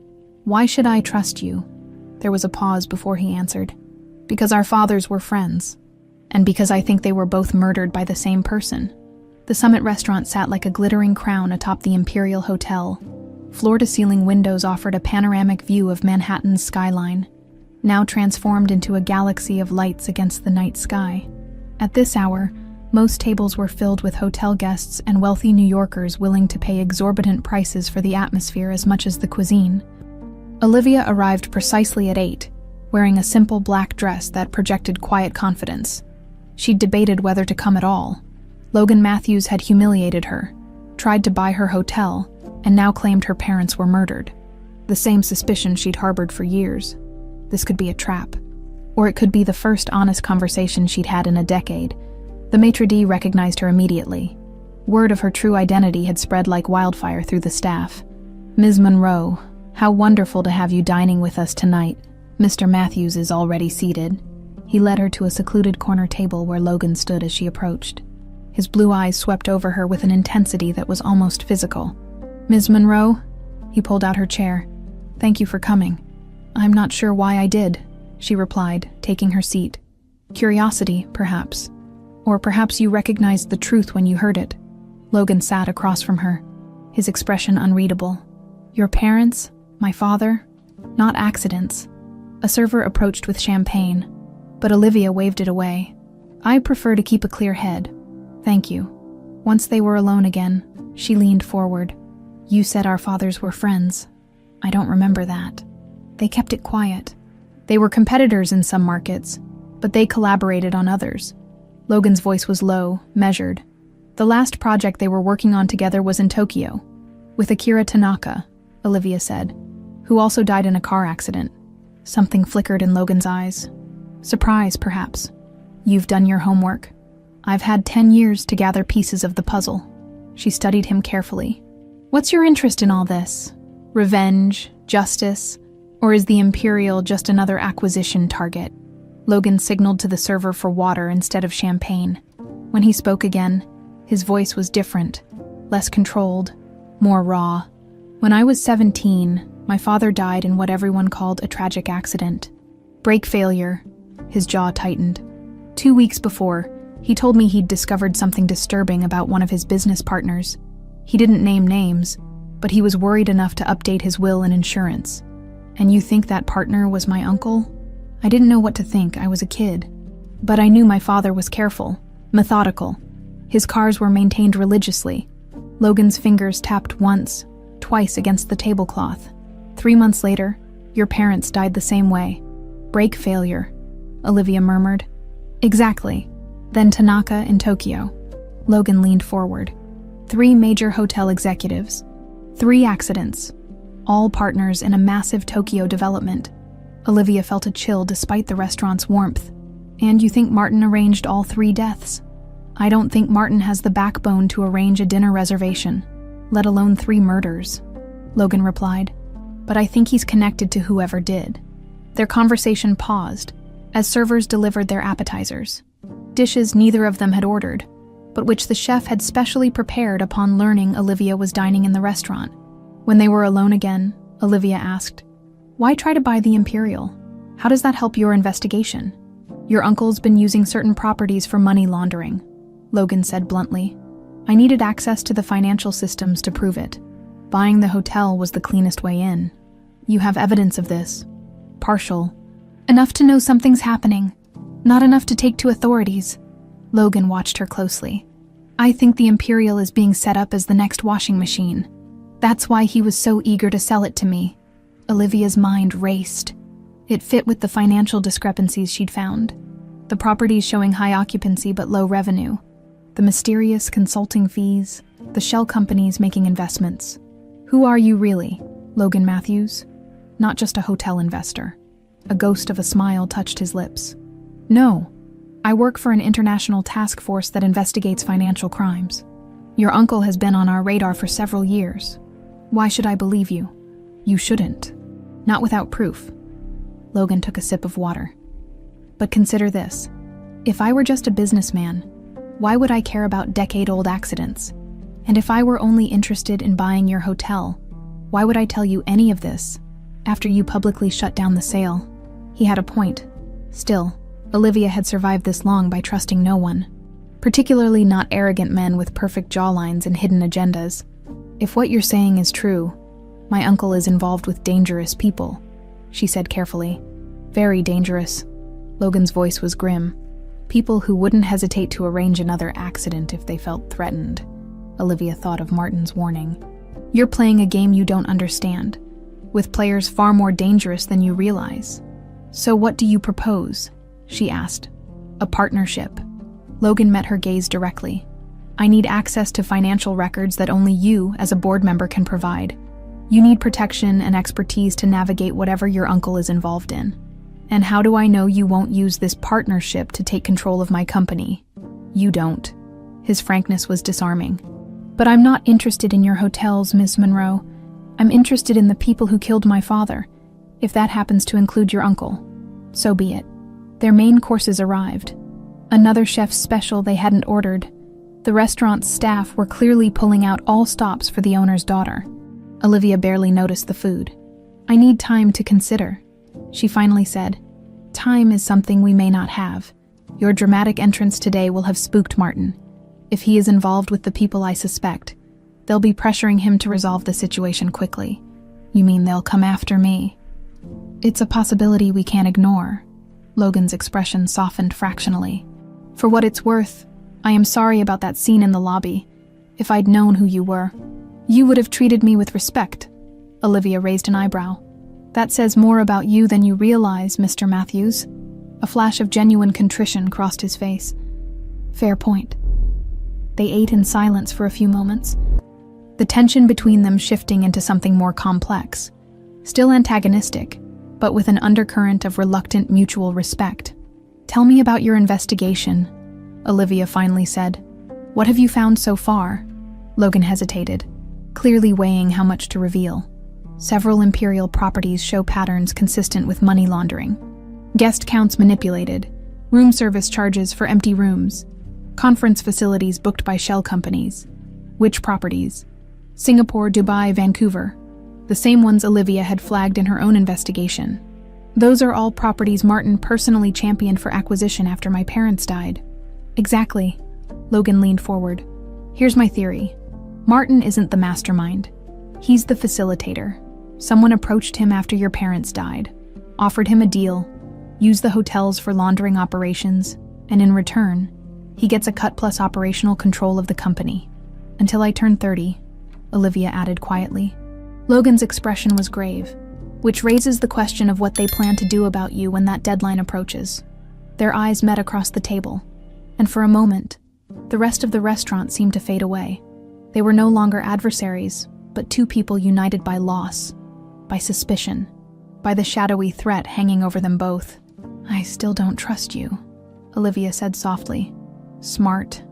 Why should I trust you?" There was a pause before he answered. "Because our fathers were friends, and because I think they were both murdered by the same person." The Summit restaurant sat like a glittering crown atop the Imperial Hotel. Floor-to-ceiling windows offered a panoramic view of Manhattan's skyline, now transformed into a galaxy of lights against the night sky. At this hour, Most tables were filled with hotel guests and wealthy New Yorkers willing to pay exorbitant prices for the atmosphere as much as the cuisine. Olivia arrived precisely at 8, wearing a simple black dress that projected quiet confidence. She'd debated whether to come at all. Logan Matthews had humiliated her, tried to buy her hotel, and now claimed her parents were murdered. The same suspicion she'd harbored for years. This could be a trap. Or it could be the first honest conversation she'd had in a decade. The maitre d' recognized her immediately. Word of her true identity had spread like wildfire through the staff. "Ms. Monroe, how wonderful to have you dining with us tonight. Mr. Matthews is already seated." He led her to a secluded corner table where Logan stood as she approached. His blue eyes swept over her with an intensity that was almost physical. "Ms. Monroe?" He pulled out her chair. "Thank you for coming." "I'm not sure why I did," she replied, taking her seat. "Curiosity, perhaps. Or perhaps you recognized the truth when you heard it." Logan sat across from her, his expression unreadable. "Your parents? My father? Not accidents." A server approached with champagne, but Olivia waved it away. "I prefer to keep a clear head. Thank you." Once they were alone again, she leaned forward. "You said our fathers were friends. I don't remember that." They kept it quiet. They were competitors in some markets, but they collaborated on others. Logan's voice was low, measured. The last project they were working on together was in Tokyo, with Akira Tanaka, Olivia said, who also died in a car accident. Something flickered in Logan's eyes. Surprise, perhaps. "You've done your homework. I've had 10 years to gather pieces of the puzzle." She studied him carefully. "What's your interest in all this? Revenge? Justice? Or is the Imperial just another acquisition target?" Logan signaled to the server for water instead of champagne. When he spoke again, his voice was different, less controlled, more raw. "When I was 17, my father died in what everyone called a tragic accident. Brake failure." His jaw tightened. 2 weeks before, he told me he'd discovered something disturbing about one of his business partners. He didn't name names, but he was worried enough to update his will and insurance. "And you think that partner was my uncle?" I didn't know what to think, I was a kid. But I knew my father was careful, methodical. His cars were maintained religiously. Logan's fingers tapped once, twice against the tablecloth. 3 months later, your parents died the same way. "Brake failure," Olivia murmured. "Exactly. Then Tanaka in Tokyo." Logan leaned forward. 3 major hotel executives. 3 accidents. All partners in a massive Tokyo development. Olivia felt a chill despite the restaurant's warmth. "And you think Martin arranged all 3 deaths?" "I don't think Martin has the backbone to arrange a dinner reservation, let alone 3 murders," Logan replied. "But I think he's connected to whoever did." Their conversation paused as servers delivered their appetizers. Dishes neither of them had ordered, but which the chef had specially prepared upon learning Olivia was dining in the restaurant. When they were alone again, Olivia asked, "Why try to buy the Imperial? How does that help your investigation?" "Your uncle's been using certain properties for money laundering," Logan said bluntly. "I needed access to the financial systems to prove it. Buying the hotel was the cleanest way in." "You have evidence of this?" "Partial. Enough to know something's happening. Not enough to take to authorities." Logan watched her closely. "I think the Imperial is being set up as the next washing machine. That's why he was so eager to sell it to me." Olivia's mind raced. It fit with the financial discrepancies she'd found. The properties showing high occupancy but low revenue. The mysterious consulting fees. The shell companies making investments. "Who are you really, Logan Matthews?" "Not just a hotel investor." A ghost of a smile touched his lips. "No. I work for an international task force that investigates financial crimes. Your uncle has been on our radar for several years. Why should I believe you?" "You shouldn't. Not without proof." Logan took a sip of water. "But consider this. If I were just a businessman, why would I care about decade-old accidents? And if I were only interested in buying your hotel, why would I tell you any of this after you publicly shut down the sale?" He had a point. Still, Olivia had survived this long by trusting no one, particularly not arrogant men with perfect jawlines and hidden agendas. "If what you're saying is true, my uncle is involved with dangerous people," she said carefully. "Very dangerous." Logan's voice was grim. People who wouldn't hesitate to arrange another accident if they felt threatened. Olivia thought of Martin's warning. You're playing a game you don't understand, with players far more dangerous than you realize. So what do you propose? She asked. A partnership. Logan met her gaze directly. I need access to financial records that only you, as a board member, can provide. You need protection and expertise to navigate whatever your uncle is involved in. And how do I know you won't use this partnership to take control of my company? You don't. His frankness was disarming. But I'm not interested in your hotels, Miss Monroe. I'm interested in the people who killed my father. If that happens to include your uncle, so be it. Their main courses arrived. Another chef's special they hadn't ordered. The restaurant's staff were clearly pulling out all stops for the owner's daughter. Olivia barely noticed the food. I need time to consider, she finally said. Time is something we may not have. Your dramatic entrance today will have spooked Martin. If he is involved with the people I suspect, they'll be pressuring him to resolve the situation quickly. You mean they'll come after me? It's a possibility we can't ignore. Logan's expression softened fractionally. For what it's worth, I am sorry about that scene in the lobby. If I'd known who you were, you would have treated me with respect. Olivia raised an eyebrow. That says more about you than you realize, Mr. Matthews. A flash of genuine contrition crossed his face. Fair point. They ate in silence for a few moments, the tension between them shifting into something more complex. Still antagonistic, but with an undercurrent of reluctant mutual respect. Tell me about your investigation, Olivia finally said. What have you found so far? Logan hesitated, clearly weighing how much to reveal. Several Imperial properties show patterns consistent with money laundering. Guest counts manipulated, room service charges for empty rooms, conference facilities booked by shell companies. Which properties? Singapore, Dubai, Vancouver. The same ones Olivia had flagged in her own investigation. Those are all properties Martin personally championed for acquisition after my parents died. Exactly. Logan leaned forward. Here's my theory. Martin isn't the mastermind. He's the facilitator. Someone approached him after your parents died, offered him a deal, used the hotels for laundering operations, and in return, he gets a cut plus operational control of the company. Until I turn 30, Olivia added quietly. Logan's expression was grave, which raises the question of what they plan to do about you when that deadline approaches. Their eyes met across the table, and for a moment, the rest of the restaurant seemed to fade away. They were no longer adversaries, but two people united by loss, by suspicion, by the shadowy threat hanging over them both. I still don't trust you, Olivia said softly. Smart.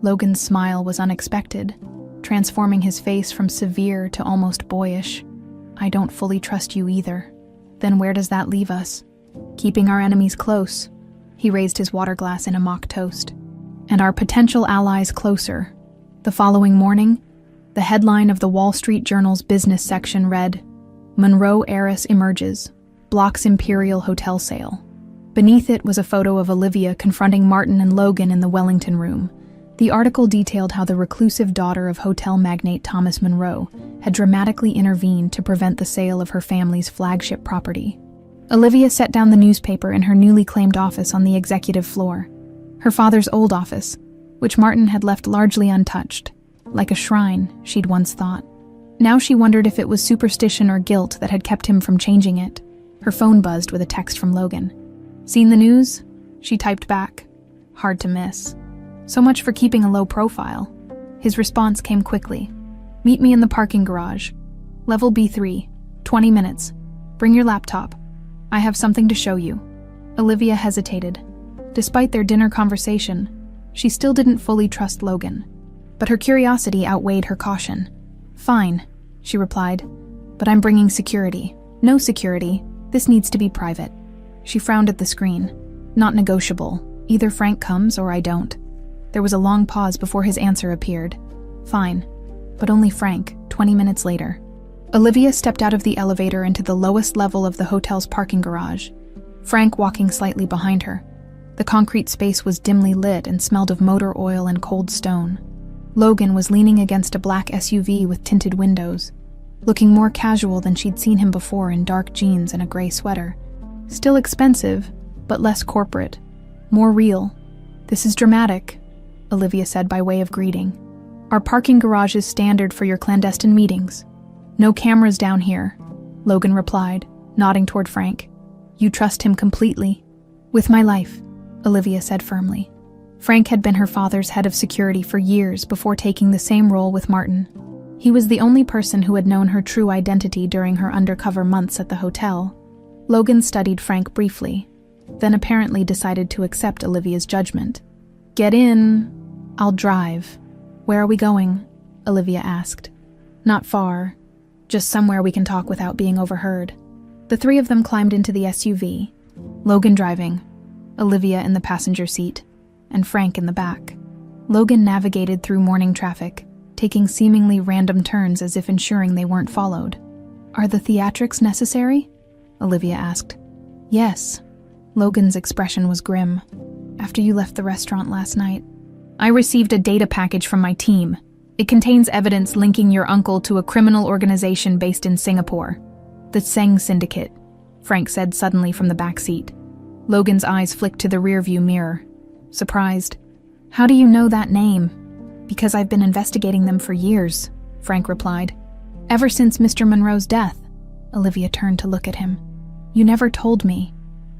Logan's smile was unexpected, transforming his face from severe to almost boyish. I don't fully trust you either. Then where does that leave us? Keeping our enemies close. He raised his water glass in a mock toast. And our potential allies closer. The following morning, the headline of the Wall Street Journal's business section read, Monroe heiress emerges, blocks Imperial hotel sale. Beneath it was a photo of Olivia confronting Martin and Logan in the Wellington room. The article detailed how the reclusive daughter of hotel magnate Thomas Monroe had dramatically intervened to prevent the sale of her family's flagship property. Olivia set down the newspaper in her newly claimed office on the executive floor, her father's old office, which Martin had left largely untouched, like a shrine, she'd once thought. Now she wondered if it was superstition or guilt that had kept him from changing it. Her phone buzzed with a text from Logan. Seen the news? She typed back. Hard to miss. So much for keeping a low profile. His response came quickly. Meet me in the parking garage. Level B3. 20 minutes. Bring your laptop. I have something to show you. Olivia hesitated. Despite their dinner conversation, she still didn't fully trust Logan. But her curiosity outweighed her caution. Fine, she replied. But I'm bringing security. No security. This needs to be private. She frowned at the screen. Not negotiable. Either Frank comes or I don't. There was a long pause before his answer appeared. Fine. But only Frank, 20 minutes later. Olivia stepped out of the elevator into the lowest level of the hotel's parking garage, Frank walking slightly behind her. The concrete space was dimly lit and smelled of motor oil and cold stone. Logan was leaning against a black SUV with tinted windows, looking more casual than she'd seen him before in dark jeans and a gray sweater. Still expensive, but less corporate, more real. "This is dramatic," Olivia said by way of greeting. "Our parking garage is standard for your clandestine meetings." "No cameras down here," Logan replied, nodding toward Frank. "You trust him completely?" "With my life," Olivia said firmly. Frank had been her father's head of security for years before taking the same role with Martin. He was the only person who had known her true identity during her undercover months at the hotel. Logan studied Frank briefly, then apparently decided to accept Olivia's judgment. "Get in. I'll drive." "Where are we going?" Olivia asked. "Not far. Just somewhere we can talk without being overheard." The three of them climbed into the SUV, Logan driving, Olivia in the passenger seat, and Frank in the back. Logan navigated through morning traffic, taking seemingly random turns as if ensuring they weren't followed. "Are the theatrics necessary?" Olivia asked. "Yes." Logan's expression was grim. "After you left the restaurant last night, I received a data package from my team. It contains evidence linking your uncle to a criminal organization based in Singapore. The Tseng Syndicate," Frank said suddenly from the back seat. Logan's eyes flicked to the rearview mirror. Surprised. "How do you know that name?" "Because I've been investigating them for years," Frank replied. "Ever since Mr. Monroe's death." Olivia turned to look at him. "You never told me.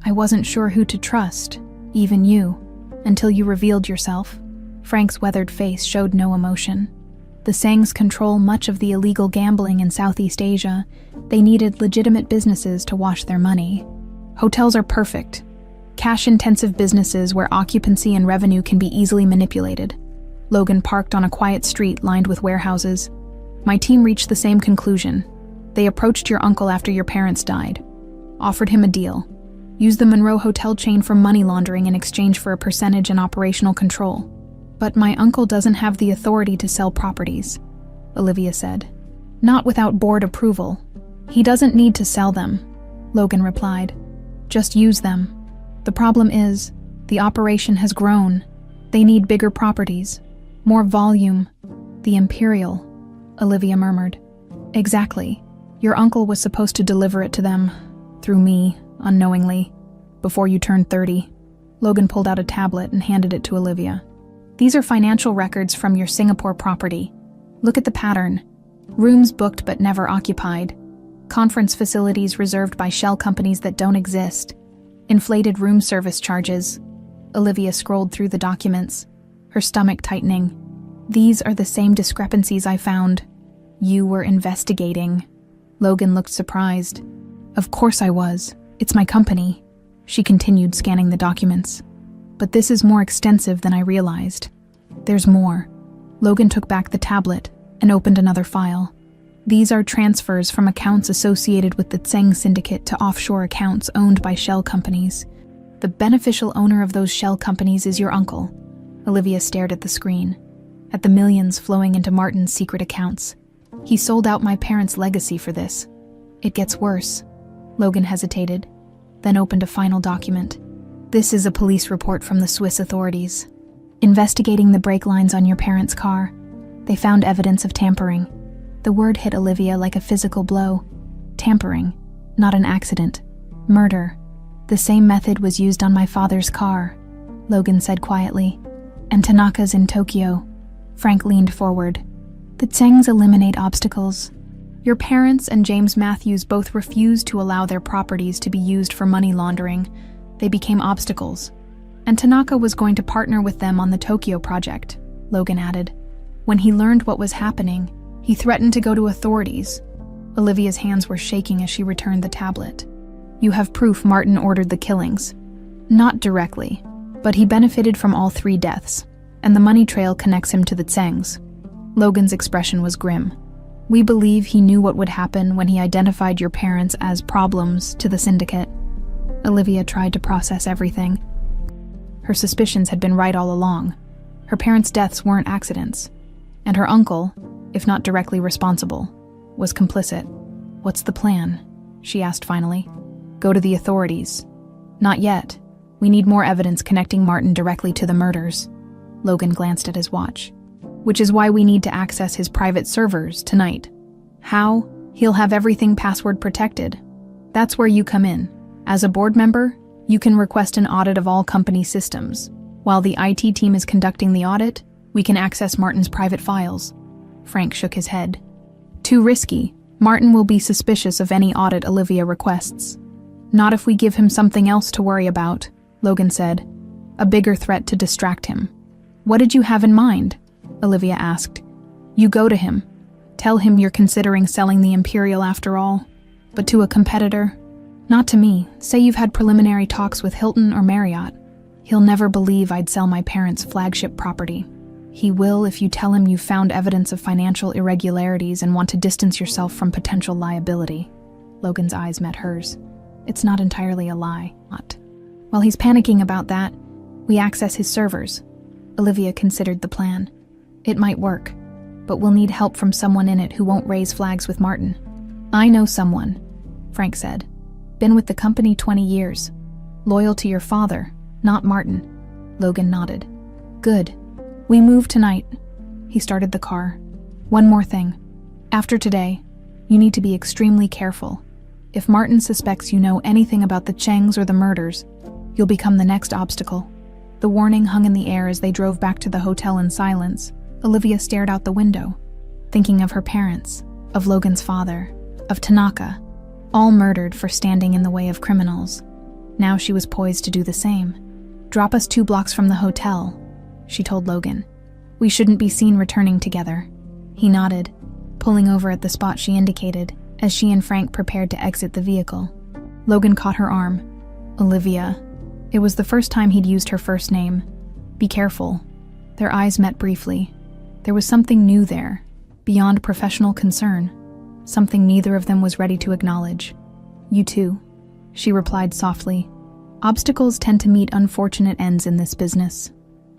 I wasn't sure who to trust, even you, until you revealed yourself." Frank's weathered face showed no emotion. The Tsengs control much of the illegal gambling in Southeast Asia. They needed legitimate businesses to wash their money. Hotels are perfect. Cash-intensive businesses where occupancy and revenue can be easily manipulated. Logan parked on a quiet street lined with warehouses. "My team reached the same conclusion. They approached your uncle after your parents died. Offered him a deal. Use the Monroe hotel chain for money laundering in exchange for a percentage in operational control. But my uncle doesn't have the authority to sell properties," Olivia said. "Not without board approval. He doesn't need to sell them," Logan replied. "Just use them. The problem is, the operation has grown. They need bigger properties. More volume." "The Imperial," Olivia murmured. "Exactly. Your uncle was supposed to deliver it to them, through me, unknowingly, before you turned 30. Logan pulled out a tablet and handed it to Olivia. "These are financial records from your Singapore property. Look at the pattern. Rooms booked but never occupied. Conference facilities reserved by shell companies that don't exist. Inflated room service charges." Olivia scrolled through the documents, her stomach tightening. "These are the same discrepancies I found. You were investigating." Logan looked surprised. "Of course I was. It's my company." She continued scanning the documents. "But this is more extensive than I realized. There's more." Logan took back the tablet and opened another file. "These are transfers from accounts associated with the Tseng Syndicate to offshore accounts owned by shell companies. The beneficial owner of those shell companies is your uncle." Olivia stared at the screen, at the millions flowing into Martin's secret accounts. "He sold out my parents' legacy for this." "It gets worse." Logan hesitated, then opened a final document. "This is a police report from the Swiss authorities. Investigating the brake lines on your parents' car, they found evidence of tampering." The word hit Olivia like a physical blow. Tampering, not an accident. Murder. "The same method was used on my father's car," Logan said quietly. "And Tanaka's in Tokyo." Frank leaned forward. "The Tsengs eliminate obstacles. Your parents and James Matthews both refused to allow their properties to be used for money laundering. They became obstacles. And Tanaka was going to partner with them on the Tokyo project," Logan added. "When he learned what was happening, he threatened to go to authorities." Olivia's hands were shaking as she returned the tablet. "You have proof Martin ordered the killings." "Not directly, but he benefited from all 3 deaths, and the money trail connects him to the Tsengs." Logan's expression was grim. "We believe he knew what would happen when he identified your parents as problems to the syndicate." Olivia tried to process everything. Her suspicions had been right all along. Her parents' deaths weren't accidents, and her uncle, if not directly responsible, was complicit. "What's the plan?" she asked finally. "Go to the authorities." "Not yet. We need more evidence connecting Martin directly to the murders." Logan glanced at his watch. "Which is why we need to access his private servers tonight." "How?" "He'll have everything password protected." "That's where you come in. As a board member, you can request an audit of all company systems. While the IT team is conducting the audit, we can access Martin's private files. Frank shook his head. Too risky. Martin will be suspicious of any audit Olivia requests. Not if we give him something else to worry about, Logan said. A bigger threat to distract him. What did you have in mind? Olivia asked. You go to him. Tell him you're considering selling the Imperial after all. But to a competitor? Not to me. Say you've had preliminary talks with Hilton or Marriott. He'll never believe I'd sell my parents' flagship property. He will if you tell him you've found evidence of financial irregularities and want to distance yourself from potential liability. Logan's eyes met hers. It's not entirely a lie. While he's panicking about that, we access his servers. Olivia considered the plan. It might work, but we'll need help from someone in it who won't raise flags with Martin. I know someone, Frank said. Been with the company 20 years. Loyal to your father, not Martin. Logan nodded. Good. We move tonight. He started the car. One more thing. After today, you need to be extremely careful. If Martin suspects you know anything about the Chengs or the murders, you'll become the next obstacle. The warning hung in the air as they drove back to the hotel in silence. Olivia stared out the window, thinking of her parents, of Logan's father, of Tanaka, all murdered for standing in the way of criminals. Now she was poised to do the same. Drop us 2 blocks from the hotel, she told Logan. We shouldn't be seen returning together. He nodded, pulling over at the spot she indicated, as she and Frank prepared to exit the vehicle. Logan caught her arm. Olivia. It was the first time he'd used her first name. Be careful. Their eyes met briefly. There was something new there, beyond professional concern, something neither of them was ready to acknowledge. You too, she replied softly. Obstacles tend to meet unfortunate ends in this business.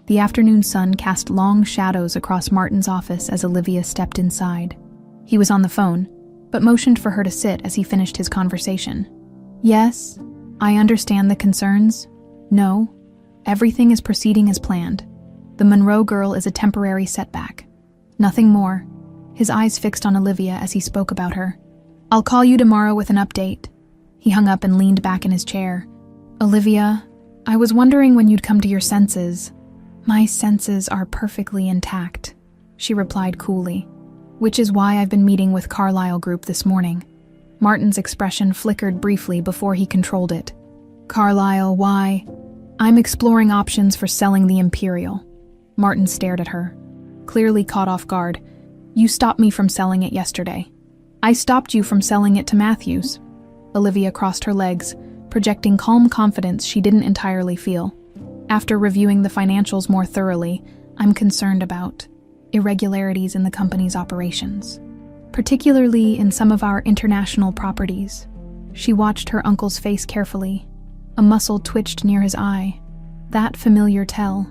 The afternoon sun cast long shadows across Martin's office as Olivia stepped inside. He was on the phone, but motioned for her to sit as he finished his conversation. Yes, I understand the concerns. No, everything is proceeding as planned. The Monroe girl is a temporary setback. Nothing more. His eyes fixed on Olivia as he spoke about her. I'll call you tomorrow with an update. He hung up and leaned back in his chair. Olivia, I was wondering when you'd come to your senses. My senses are perfectly intact, she replied coolly, which is why I've been meeting with Carlyle Group this morning. Martin's expression flickered briefly before he controlled it. Carlyle, why? I'm exploring options for selling the Imperial. Martin stared at her, clearly caught off guard. You stopped me from selling it yesterday. I stopped you from selling it to Matthews. Olivia crossed her legs, projecting calm confidence she didn't entirely feel. After reviewing the financials more thoroughly, I'm concerned about irregularities in the company's operations, particularly in some of our international properties. She watched her uncle's face carefully. A muscle twitched near his eye. That familiar tell.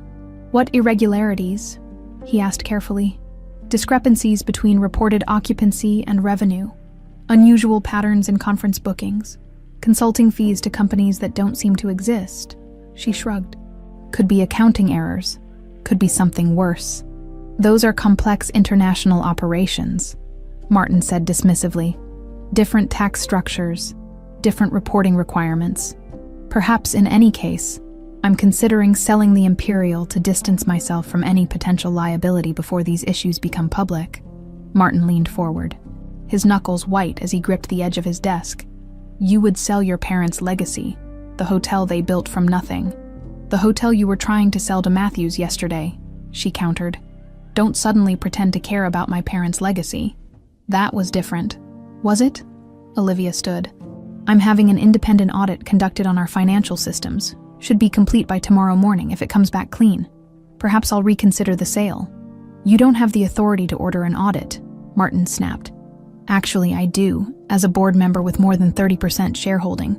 What irregularities? He asked carefully. Discrepancies between reported occupancy and revenue, unusual patterns in conference bookings, consulting fees to companies that don't seem to exist. She shrugged. Could be accounting errors. Could be something worse. Those are complex international operations, Martin said dismissively. Different tax structures, different reporting requirements. Perhaps in any case, I'm considering selling the Imperial to distance myself from any potential liability before these issues become public. Martin leaned forward, his knuckles white as he gripped the edge of his desk. You would sell your parents' legacy, the hotel they built from nothing. The hotel you were trying to sell to Matthews yesterday, she countered. Don't suddenly pretend to care about my parents' legacy. That was different. Was it? Olivia stood. I'm having an independent audit conducted on our financial systems. Should be complete by tomorrow morning if it comes back clean. Perhaps I'll reconsider the sale. You don't have the authority to order an audit, Martin snapped. Actually, I do, as a board member with more than 30% shareholding.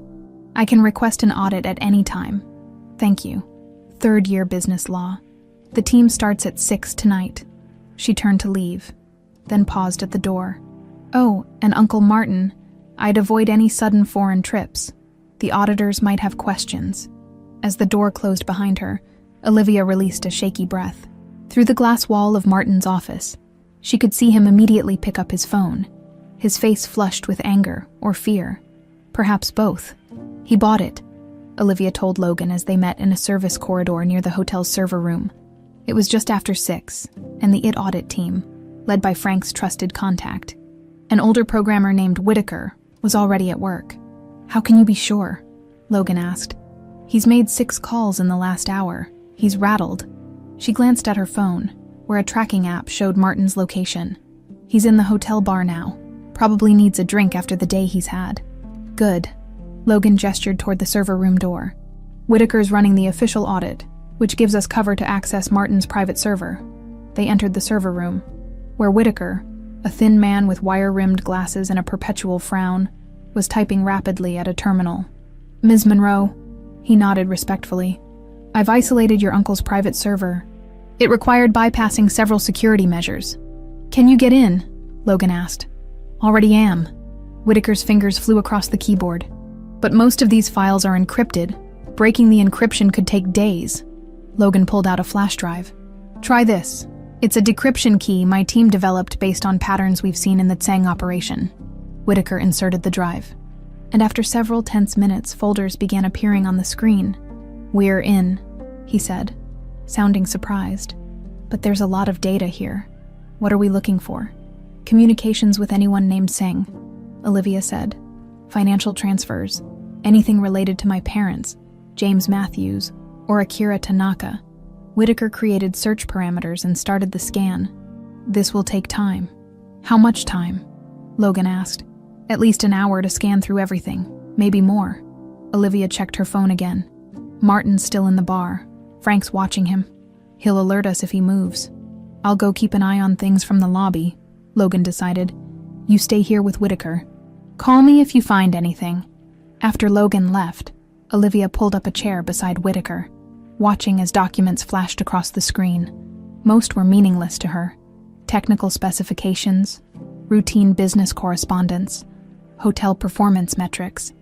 I can request an audit at any time. Thank you. 3rd year business law. The team starts at 6 tonight. She turned to leave, then paused at the door. Oh, and Uncle Martin, I'd avoid any sudden foreign trips. The auditors might have questions. As the door closed behind her, Olivia released a shaky breath. Through the glass wall of Martin's office, she could see him immediately pick up his phone, his face flushed with anger or fear. Perhaps both. He bought it. Olivia told Logan as they met in a service corridor near the hotel's server room. It was just after 6, and the IT audit team, led by Frank's trusted contact, an older programmer named Whitaker, was already at work. "How can you be sure?" Logan asked. "He's made 6 calls in the last hour. He's rattled." She glanced at her phone, where a tracking app showed Martin's location. "He's in the hotel bar now. Probably needs a drink after the day he's had." "Good." Logan gestured toward the server room door. "Whitaker's running the official audit, which gives us cover to access Martin's private server." They entered the server room, where Whitaker, a thin man with wire-rimmed glasses and a perpetual frown, was typing rapidly at a terminal. "Ms. Monroe," he nodded respectfully, "I've isolated your uncle's private server. It required bypassing several security measures." "Can you get in?" Logan asked. "Already am." Whitaker's fingers flew across the keyboard. "But most of these files are encrypted. Breaking the encryption could take days." Logan pulled out a flash drive. "Try this. It's a decryption key my team developed based on patterns we've seen in the Tseng operation." Whitaker inserted the drive. And after several tense minutes, folders began appearing on the screen. "We're in," he said, sounding surprised. "But there's a lot of data here. What are we looking for?" "Communications with anyone named Tseng," Olivia said. "Financial transfers, anything related to my parents, James Matthews, or Akira Tanaka." Whitaker created search parameters and started the scan. "This will take time." "How much time?" Logan asked. "At least an hour to scan through everything, maybe more." Olivia checked her phone again. "Martin's still in the bar. Frank's watching him. He'll alert us if he moves." "I'll go keep an eye on things from the lobby," Logan decided. "You stay here with Whitaker. Call me if you find anything." After Logan left, Olivia pulled up a chair beside Whitaker, watching as documents flashed across the screen. Most were meaningless to her. Technical specifications, routine business correspondence, hotel performance metrics.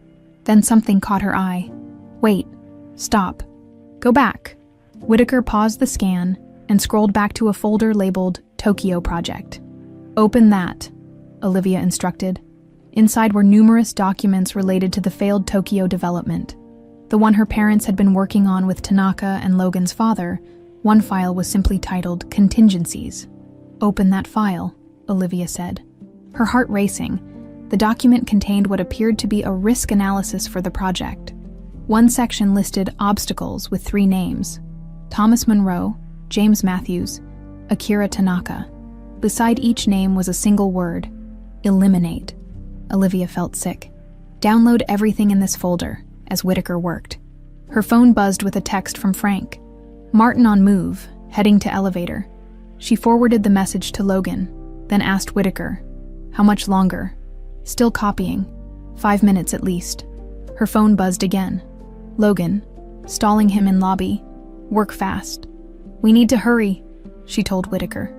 Then something caught her eye. "Wait, stop. Go back." Whitaker paused the scan and scrolled back to a folder labeled Tokyo Project. "Open that," Olivia instructed. Inside were numerous documents related to the failed Tokyo development. The one her parents had been working on with Tanaka and Logan's father, one file was simply titled Contingencies. "Open that file," Olivia said. Her heart racing, the document contained what appeared to be a risk analysis for the project. One section listed obstacles with 3 names: Thomas Monroe, James Matthews, Akira Tanaka. Beside each name was a single word: eliminate. Olivia felt sick. "Download everything in this folder," as Whitaker worked. Her phone buzzed with a text from Frank. "Martin on move, heading to elevator." She forwarded the message to Logan, then asked Whitaker, "How much longer?" "Still copying. 5 minutes at least." Her phone buzzed again. "Logan, stalling him in lobby. Work fast." "We need to hurry," she told Whitaker.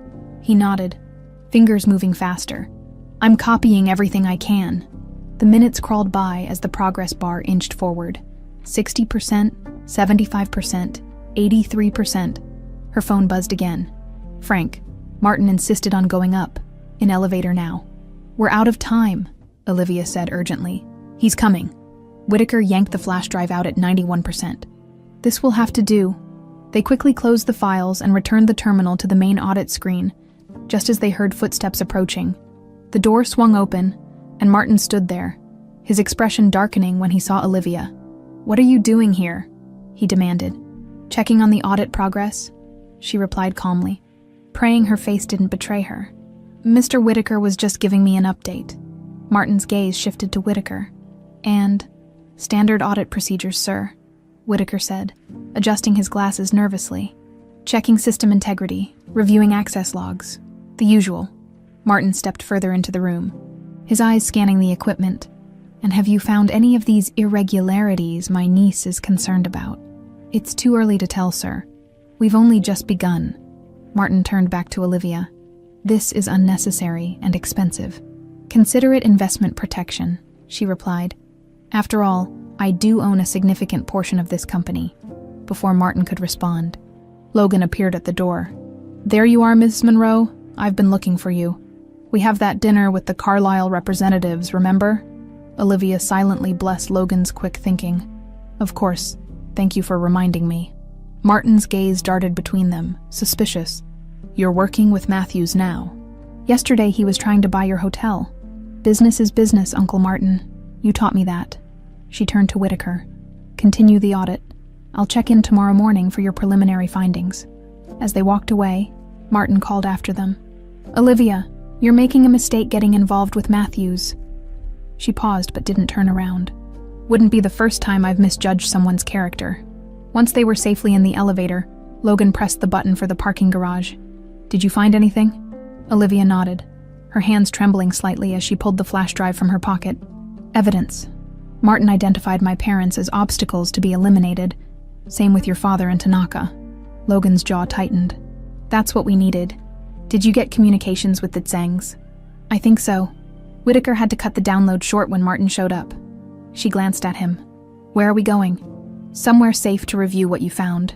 He nodded, fingers moving faster. "I'm copying everything I can." The minutes crawled by as the progress bar inched forward. 60%, 75%, 83%. Her phone buzzed again. "Frank, Martin insisted on going up. In elevator now." "We're out of time," Olivia said urgently. "He's coming." Whitaker yanked the flash drive out at 91%. "This will have to do." They quickly closed the files and returned the terminal to the main audit screen, just as they heard footsteps approaching. The door swung open, and Martin stood there, his expression darkening when he saw Olivia. "What are you doing here?" he demanded. "Checking on the audit progress," she replied calmly, praying her face didn't betray her. "Mr. Whitaker was just giving me an update." Martin's gaze shifted to Whitaker. "And standard audit procedures, sir," Whitaker said, adjusting his glasses nervously. "Checking system integrity, reviewing access logs. The usual." Martin stepped further into the room, his eyes scanning the equipment. "And have you found any of these irregularities my niece is concerned about?" "It's too early to tell, sir. We've only just begun." Martin turned back to Olivia. "This is unnecessary and expensive. Consider it investment protection," she replied. "After all, I do own a significant portion of this company." Before Martin could respond, Logan appeared at the door. "There you are, Miss Monroe. I've been looking for you. We have that dinner with the Carlisle representatives, remember?" Olivia silently blessed Logan's quick thinking. Of course. Thank you for reminding me. Martin's gaze darted between them, suspicious. You're working with Matthews now. Yesterday he was trying to buy your hotel. Business is business, Uncle Martin. You taught me that. She turned to Whitaker. Continue the audit. I'll check in tomorrow morning for your preliminary findings. As they walked away, Martin called after them. Olivia, you're making a mistake getting involved with Matthews. She paused but didn't turn around. Wouldn't be the first time I've misjudged someone's character. Once they were safely in the elevator, Logan pressed the button for the parking garage. Did you find anything? Olivia nodded, her hands trembling slightly as she pulled the flash drive from her pocket. Evidence. Martin identified my parents as obstacles to be eliminated. Same with your father and Tanaka. Logan's jaw tightened. That's what we needed. Did you get communications with the Tsengs? I think so. Whitaker had to cut the download short when Martin showed up. She glanced at him. Where are we going? Somewhere safe to review what you found.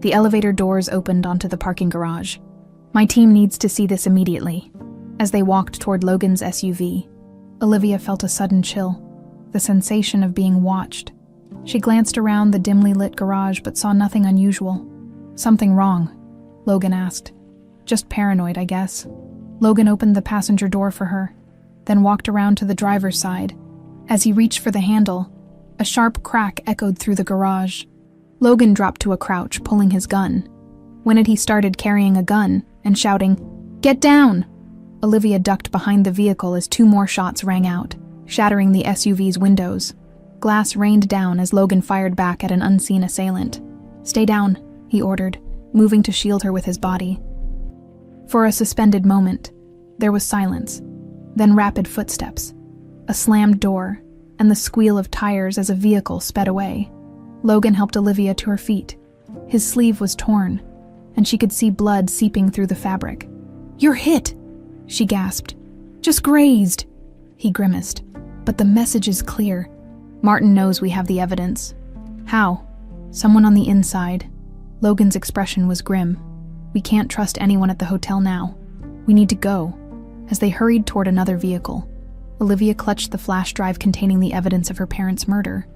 The elevator doors opened onto the parking garage. My team needs to see this immediately. As they walked toward Logan's SUV, Olivia felt a sudden chill, the sensation of being watched. She glanced around the dimly lit garage but saw nothing unusual. Something wrong? Logan asked. Just paranoid, I guess. Logan opened the passenger door for her, then walked around to the driver's side. As he reached for the handle, a sharp crack echoed through the garage. Logan dropped to a crouch, pulling his gun. When had he started carrying a gun and shouting, "Get down!" Olivia ducked behind the vehicle as two more shots rang out, shattering the SUV's windows. Glass rained down as Logan fired back at an unseen assailant. "Stay down," he ordered, moving to shield her with his body. For a suspended moment, there was silence, then rapid footsteps, a slammed door, and the squeal of tires as a vehicle sped away. Logan helped Olivia to her feet. His sleeve was torn, and she could see blood seeping through the fabric. "You're hit!" she gasped. "Just grazed!" He grimaced. "But the message is clear. Martin knows we have the evidence." "How?" "Someone on the inside." Logan's expression was grim. "We can't trust anyone at the hotel now. We need to go." As they hurried toward another vehicle, Olivia clutched the flash drive containing the evidence of her parents' murder.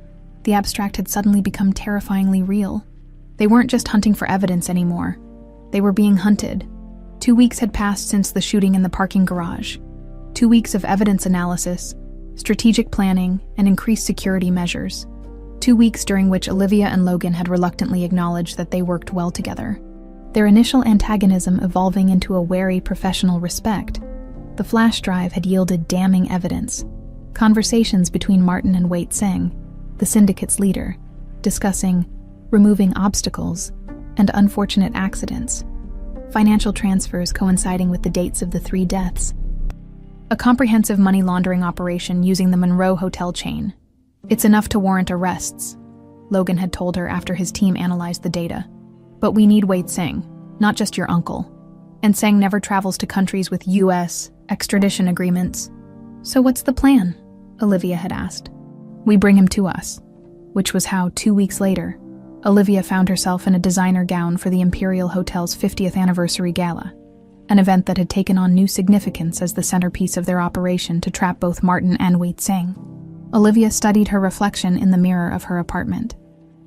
The abstract had suddenly become terrifyingly real. They weren't just hunting for evidence anymore. They were being hunted. 2 weeks had passed since the shooting in the parking garage. 2 weeks of evidence analysis, strategic planning, and increased security measures. 2 weeks during which Olivia and Logan had reluctantly acknowledged that they worked well together. Their initial antagonism evolving into a wary professional respect. The flash drive had yielded damning evidence. Conversations between Martin and Wei Tseng, the syndicate's leader, discussing removing obstacles and unfortunate accidents. Financial transfers coinciding with the dates of the 3 deaths. A comprehensive money laundering operation using the Monroe hotel chain. "It's enough to warrant arrests," Logan had told her after his team analyzed the data. "But we need Wei Tseng, not just your uncle. And Tseng never travels to countries with U.S. extradition agreements." "So what's the plan?" Olivia had asked. "We bring him to us," which was how, 2 weeks later, Olivia found herself in a designer gown for the Imperial Hotel's 50th anniversary gala, an event that had taken on new significance as the centerpiece of their operation to trap both Martin and Wei Tseng. Olivia studied her reflection in the mirror of her apartment.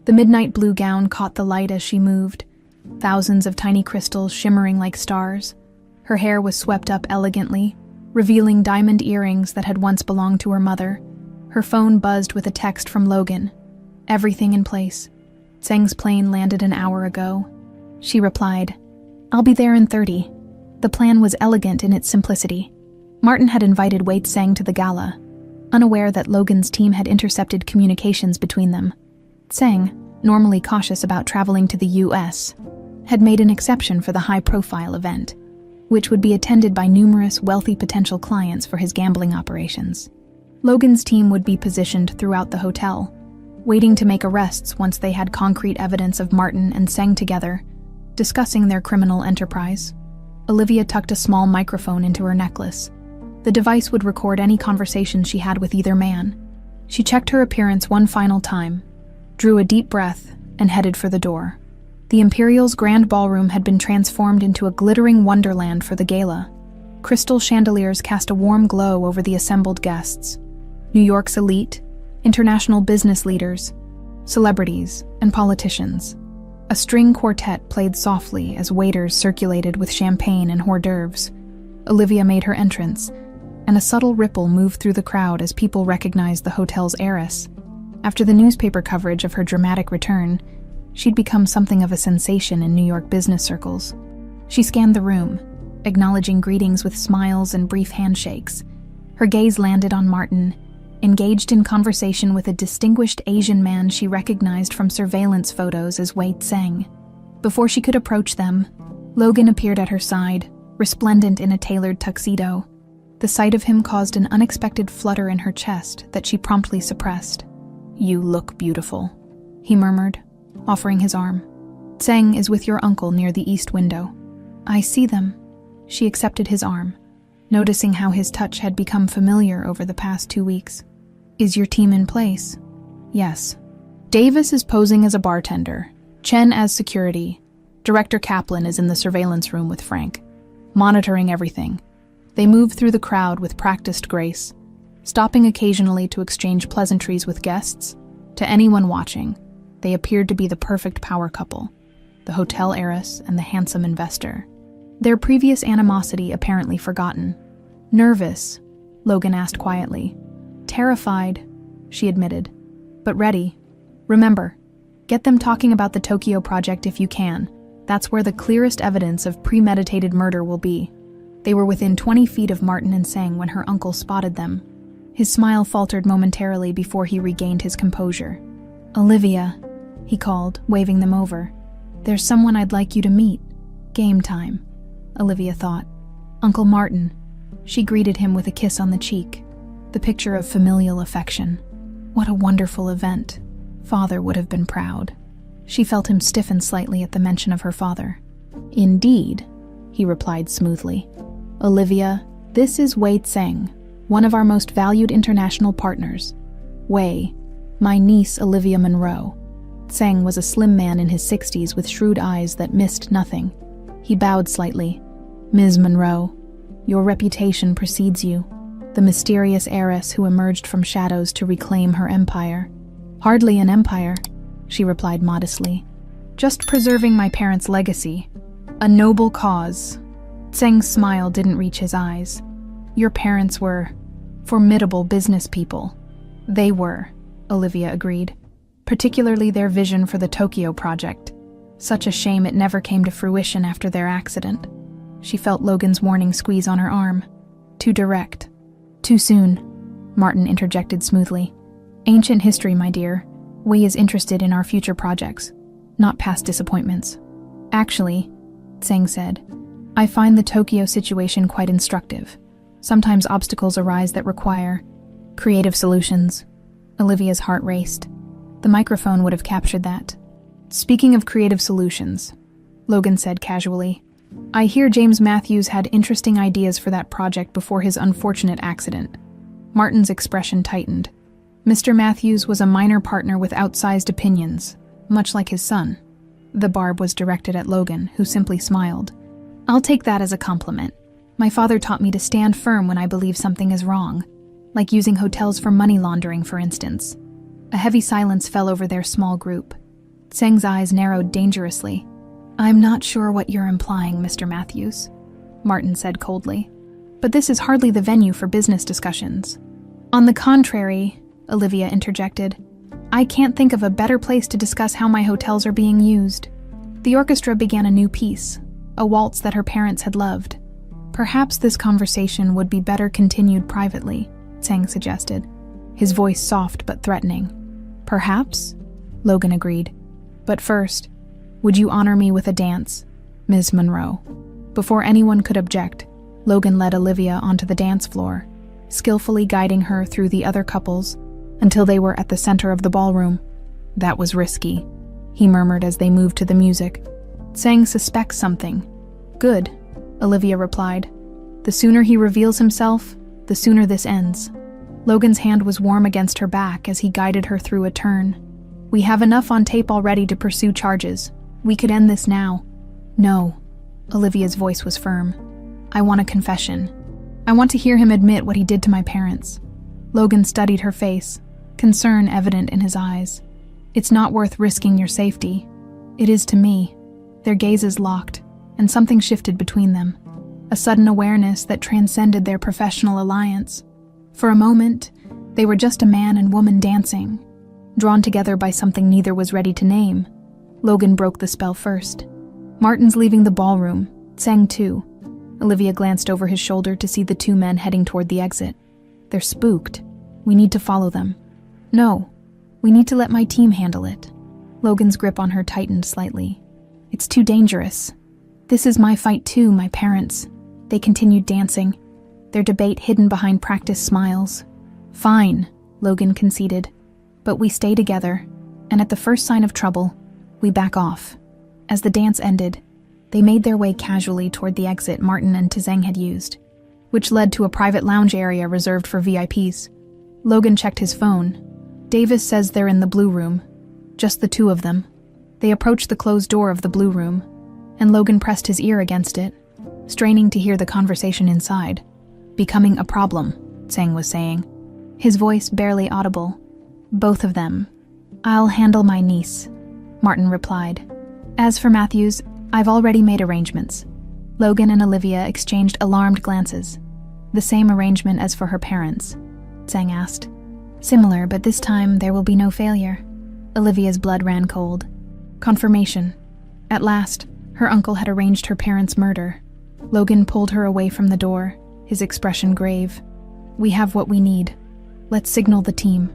The midnight blue gown caught the light as she moved, thousands of tiny crystals shimmering like stars. Her hair was swept up elegantly, revealing diamond earrings that had once belonged to her mother. Her phone buzzed with a text from Logan. "Everything in place. Tseng's plane landed an hour ago." She replied, "I'll be there in 30. The plan was elegant in its simplicity. Martin had invited Wei Tseng to the gala, unaware that Logan's team had intercepted communications between them. Tseng, normally cautious about traveling to the U.S., had made an exception for the high-profile event, which would be attended by numerous wealthy potential clients for his gambling operations. Logan's team would be positioned throughout the hotel, waiting to make arrests once they had concrete evidence of Martin and Tseng together, discussing their criminal enterprise. Olivia tucked a small microphone into her necklace. The device would record any conversation she had with either man. She checked her appearance one final time, drew a deep breath, and headed for the door. The Imperial's grand ballroom had been transformed into a glittering wonderland for the gala. Crystal chandeliers cast a warm glow over the assembled guests. New York's elite, international business leaders, celebrities, and politicians. A string quartet played softly as waiters circulated with champagne and hors d'oeuvres. Olivia made her entrance, and a subtle ripple moved through the crowd as people recognized the hotel's heiress. After the newspaper coverage of her dramatic return, she'd become something of a sensation in New York business circles. She scanned the room, acknowledging greetings with smiles and brief handshakes. Her gaze landed on Martin, engaged in conversation with a distinguished Asian man she recognized from surveillance photos as Wei Tseng. Before she could approach them, Logan appeared at her side, resplendent in a tailored tuxedo. The sight of him caused an unexpected flutter in her chest that she promptly suppressed. "You look beautiful," he murmured, offering his arm. "Tseng is with your uncle near the east window." "I see them." She accepted his arm, noticing how his touch had become familiar over the past 2 weeks. "Is your team in place?" "Yes. Davis is posing as a bartender, Chen as security. Director Kaplan is in the surveillance room with Frank, monitoring everything." They moved through the crowd with practiced grace, stopping occasionally to exchange pleasantries with guests. To anyone watching, they appeared to be the perfect power couple, the hotel heiress and the handsome investor. Their previous animosity apparently forgotten. "Nervous?" Logan asked quietly. "Terrified," she admitted, "but ready. Remember, get them talking about the Tokyo project if you can. That's where the clearest evidence of premeditated murder will be." They were within 20 feet of Martin and Tseng when her uncle spotted them. His smile faltered momentarily before he regained his composure. "Olivia," he called, waving them over. "There's someone I'd like you to meet." "Game time," Olivia thought. "Uncle Martin." She greeted him with a kiss on the cheek, the picture of familial affection. What a wonderful event. Father would have been proud. She felt him stiffen slightly at the mention of her father. "Indeed," he replied smoothly. "Olivia, this is Wei Tseng, one of our most valued international partners. Wei, my niece Olivia Monroe." Tseng was a slim man in his 60s with shrewd eyes that missed nothing. He bowed slightly. "Ms. Monroe, your reputation precedes you, the mysterious heiress who emerged from shadows to reclaim her empire." "Hardly an empire," she replied modestly. "Just preserving my parents' legacy. A noble cause." Tseng's smile didn't reach his eyes. "Your parents were formidable business people." "They were," Olivia agreed. "Particularly their vision for the Tokyo project. Such a shame it never came to fruition after their accident." She felt Logan's warning squeeze on her arm. Too direct. "Too soon," Martin interjected smoothly. "Ancient history, my dear. Wei is interested in our future projects, not past disappointments." "Actually," Tseng said, "I find the Tokyo situation quite instructive. Sometimes obstacles arise that require creative solutions." Olivia's heart raced. The microphone would have captured that. "Speaking of creative solutions," Logan said casually, "I hear James Matthews had interesting ideas for that project before his unfortunate accident." Martin's expression tightened. Mr. Matthews was a minor partner with outsized opinions, much like his son. The barb was directed at Logan, who simply smiled. "I'll take that as a compliment. My father taught me to stand firm when I believe something is wrong, like using hotels for money laundering, for instance." A heavy silence fell over their small group. Tseng's eyes narrowed dangerously. "I'm not sure what you're implying, Mr. Matthews," Martin said coldly. "But this is hardly the venue for business discussions." "On the contrary," Olivia interjected, "I can't think of a better place to discuss how my hotels are being used." The orchestra began a new piece, a waltz that her parents had loved. "Perhaps this conversation would be better continued privately," Tseng suggested, his voice soft but threatening. "Perhaps," Logan agreed. "But first, would you honor me with a dance, Ms. Monroe?" Before anyone could object, Logan led Olivia onto the dance floor, skillfully guiding her through the other couples until they were at the center of the ballroom. "That was risky," he murmured as they moved to the music. "Tseng suspects something." "Good," Olivia replied. "The sooner he reveals himself, the sooner this ends." Logan's hand was warm against her back as he guided her through a turn. "We have enough on tape already to pursue charges. We could end this now." "No," Olivia's voice was firm. "I want a confession. I want to hear him admit what he did to my parents." Logan studied her face, concern evident in his eyes. It's not worth risking your safety. It is to me. Their gazes locked, and something shifted between them. A sudden awareness that transcended their professional alliance. For a moment, they were just a man and woman dancing, drawn together by something neither was ready to name. Logan broke the spell first. Martin's leaving the ballroom, Tseng too. Olivia glanced over his shoulder to see the two men heading toward the exit. They're spooked. We need to follow them. No, we need to let my team handle it. Logan's grip on her tightened slightly. It's too dangerous. This is my fight too, my parents. They continued dancing, their debate hidden behind practiced smiles. Fine, Logan conceded. But we stay together, and at the first sign of trouble, we back off. As the dance ended, they made their way casually toward the exit Martin and Tseng had used, which led to a private lounge area reserved for VIPs. Logan checked his phone. Davis says they're in the blue room. Just the two of them. They approached the closed door of the blue room, and Logan pressed his ear against it, straining to hear the conversation inside. Becoming a problem, Tseng was saying, his voice barely audible. Both of them. I'll handle my niece, Martin replied. As for Matthews, I've already made arrangements. Logan and Olivia exchanged alarmed glances. The same arrangement as for her parents, Tseng asked. Similar, but this time there will be no failure. Olivia's blood ran cold. Confirmation. At last, her uncle had arranged her parents' murder. Logan pulled her away from the door, his expression grave. We have what we need. Let's signal the team.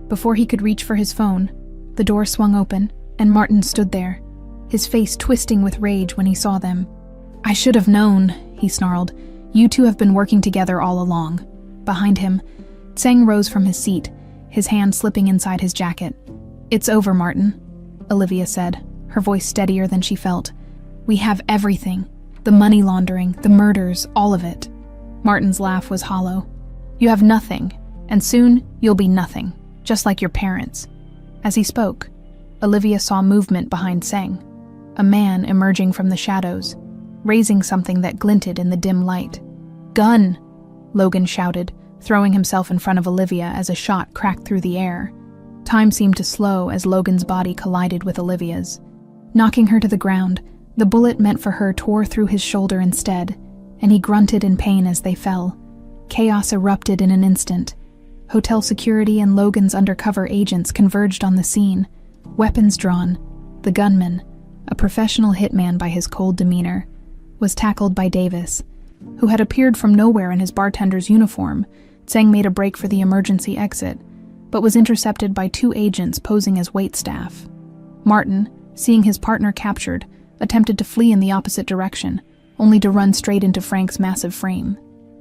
Before he could reach for his phone, the door swung open, and Martin stood there, his face twisting with rage when he saw them. I should have known, he snarled. You two have been working together all along. Behind him, Tseng rose from his seat, his hand slipping inside his jacket. It's over, Martin, Olivia said, her voice steadier than she felt. We have everything. The money laundering, the murders, all of it. Martin's laugh was hollow. You have nothing, and soon you'll be nothing, just like your parents. As he spoke, Olivia saw movement behind Tseng, a man emerging from the shadows, raising something that glinted in the dim light. Gun! Logan shouted, throwing himself in front of Olivia as a shot cracked through the air. Time seemed to slow as Logan's body collided with Olivia's. Knocking her to the ground, the bullet meant for her tore through his shoulder instead, and he grunted in pain as they fell. Chaos erupted in an instant. Hotel security and Logan's undercover agents converged on the scene, weapons drawn. The gunman, a professional hitman by his cold demeanor, was tackled by Davis, who had appeared from nowhere in his bartender's uniform. Tseng made a break for the emergency exit, but was intercepted by two agents posing as waitstaff. Martin, seeing his partner captured, attempted to flee in the opposite direction, only to run straight into Frank's massive frame.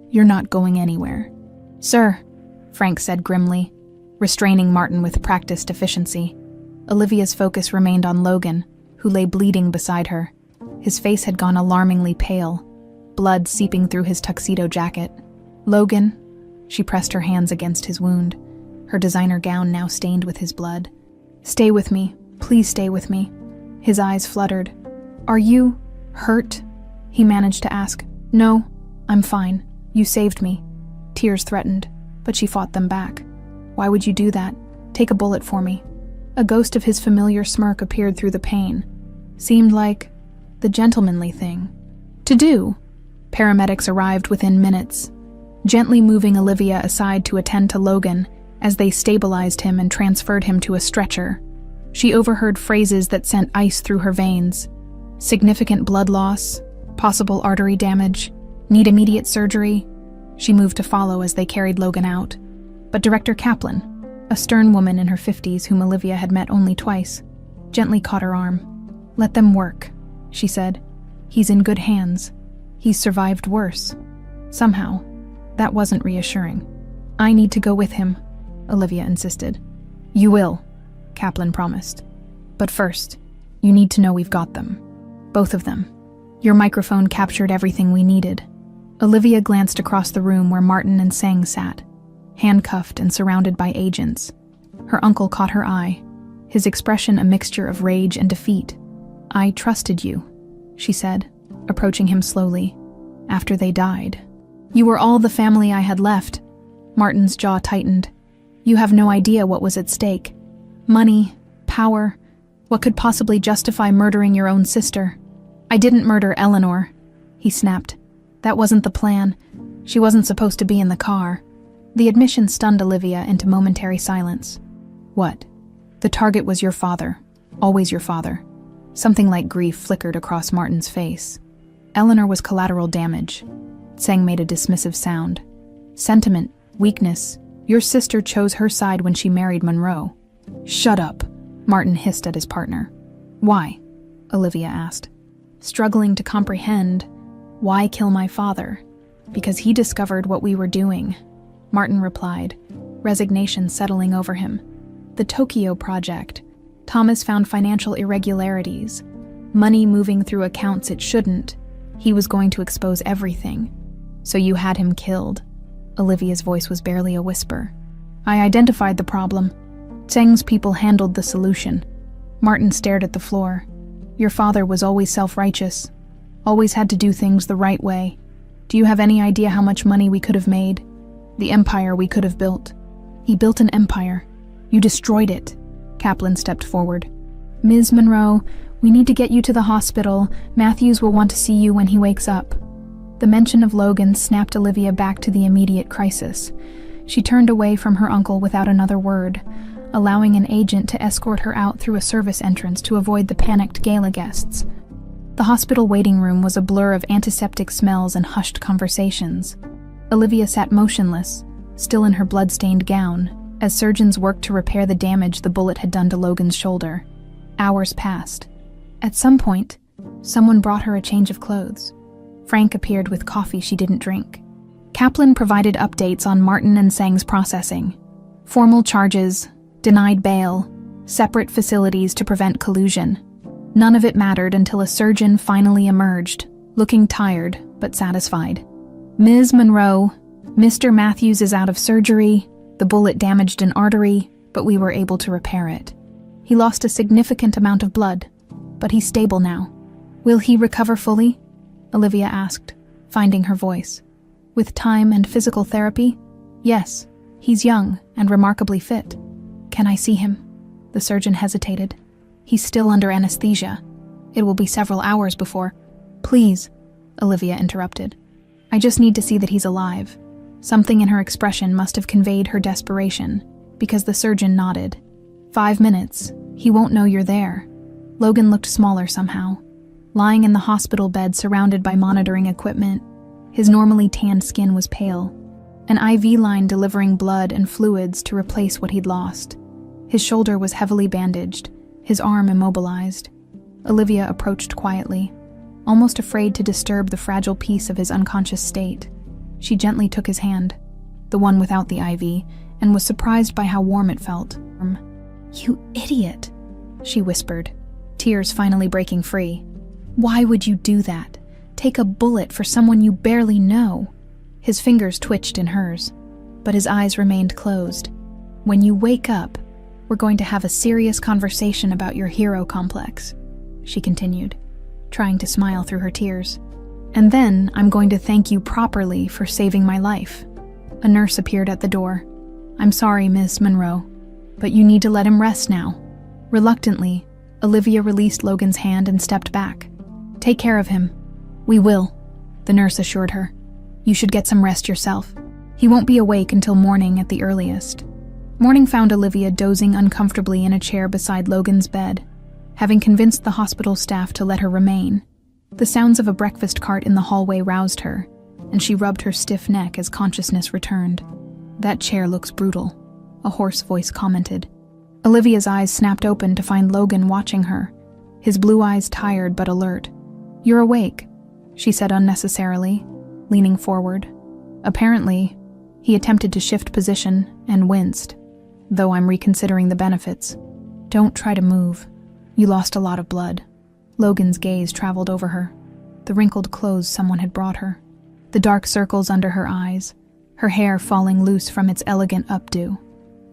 You're not going anywhere. Sir, Frank said grimly, restraining Martin with practiced efficiency. Olivia's focus remained on Logan, who lay bleeding beside her. His face had gone alarmingly pale, blood seeping through his tuxedo jacket. Logan, she pressed her hands against his wound, her designer gown now stained with his blood. Stay with me, please stay with me. His eyes fluttered. Are you hurt? He managed to ask. No, I'm fine. You saved me. Tears threatened, but she fought them back. Why would you do that? Take a bullet for me. A ghost of his familiar smirk appeared through the pain. Seemed like the gentlemanly thing to do. Paramedics arrived within minutes, gently moving Olivia aside to attend to Logan as they stabilized him and transferred him to a stretcher. She overheard phrases that sent ice through her veins. Significant blood loss, possible artery damage, need immediate surgery. She moved to follow as they carried Logan out. But Director Kaplan, a stern woman in her 50s whom Olivia had met only twice, gently caught her arm. Let them work, she said. He's in good hands. He's survived worse. Somehow, that wasn't reassuring. I need to go with him, Olivia insisted. You will, Kaplan promised. But first, you need to know we've got them. Both of them. Your microphone captured everything we needed. Olivia glanced across the room where Martin and Tseng sat, handcuffed and surrounded by agents. Her uncle caught her eye, his expression a mixture of rage and defeat. I trusted you, she said, approaching him slowly, after they died. You were all the family I had left. Martin's jaw tightened. You have no idea what was at stake. Money, Power. What could possibly justify murdering your own sister? I didn't murder Eleanor, he snapped. That wasn't the plan. She wasn't supposed to be in the car. The admission stunned Olivia into momentary silence. What? The target was your father. Always your father. Something like grief flickered across Martin's face. Eleanor was collateral damage. Tseng made a dismissive sound. Sentiment, weakness. Your sister chose her side when she married Monroe. Shut up, Martin hissed at his partner. Why? Olivia asked. Struggling to comprehend. Why kill my father? Because he discovered what we were doing, Martin replied, resignation settling over him. The Tokyo Project. Thomas found financial irregularities. Money moving through accounts it shouldn't. He was going to expose everything. So you had him killed. Olivia's voice was barely a whisper. I identified the problem. Tseng's people handled the solution. Martin stared at the floor. Your father was always self-righteous. Always had to do things the right way. Do you have any idea how much money we could have made? The empire we could have built. He built an empire. You destroyed it. Kaplan stepped forward. Ms. Monroe, we need to get you to the hospital. Matthews will want to see you when he wakes up. The mention of Logan snapped Olivia back to the immediate crisis. She turned away from her uncle without another word, allowing an agent to escort her out through a service entrance to avoid the panicked gala guests. The hospital waiting room was a blur of antiseptic smells and hushed conversations. Olivia sat motionless, still in her blood-stained gown, as surgeons worked to repair the damage the bullet had done to Logan's shoulder. Hours passed. At some point, someone brought her a change of clothes. Frank appeared with coffee she didn't drink. Kaplan provided updates on Martin and Tseng's processing. Formal charges, denied bail, separate facilities to prevent collusion. None of it mattered until a surgeon finally emerged, looking tired but satisfied. Ms. Monroe, Mr. Matthews is out of surgery. The bullet damaged an artery, but we were able to repair it. He lost a significant amount of blood, but he's stable now. Will he recover fully? Olivia asked, finding her voice. With time and physical therapy? Yes, he's young and remarkably fit. Can I see him? The surgeon hesitated. He's still under anesthesia. It will be several hours before... Please, Olivia interrupted. I just need to see that he's alive. Something in her expression must have conveyed her desperation, because the surgeon nodded. 5 minutes. He won't know you're there. Logan looked smaller somehow. Lying in the hospital bed surrounded by monitoring equipment, his normally tanned skin was pale. An IV line delivering blood and fluids to replace what he'd lost. His shoulder was heavily bandaged, his arm immobilized. Olivia approached quietly, almost afraid to disturb the fragile peace of his unconscious state. She gently took his hand, the one without the IV, and was surprised by how warm it felt. You idiot, she whispered, tears finally breaking free. Why would you do that? Take a bullet for someone you barely know. His fingers twitched in hers, but his eyes remained closed. When you wake up, we're going to have a serious conversation about your hero complex, she continued, trying to smile through her tears. And then I'm going to thank you properly for saving my life. A nurse appeared at the door. I'm sorry, Miss Monroe, but you need to let him rest now. Reluctantly, Olivia released Logan's hand and stepped back. Take care of him. We will, the nurse assured her. You should get some rest yourself. He won't be awake until morning at the earliest. Morning found Olivia dozing uncomfortably in a chair beside Logan's bed, having convinced the hospital staff to let her remain. The sounds of a breakfast cart in the hallway roused her, and she rubbed her stiff neck as consciousness returned. That chair looks brutal, a hoarse voice commented. Olivia's eyes snapped open to find Logan watching her, his blue eyes tired but alert. You're awake, she said unnecessarily, leaning forward. Apparently, he attempted to shift position and winced, though I'm reconsidering the benefits. Don't try to move. You lost a lot of blood. Logan's gaze traveled over her, the wrinkled clothes someone had brought her, the dark circles under her eyes, her hair falling loose from its elegant updo.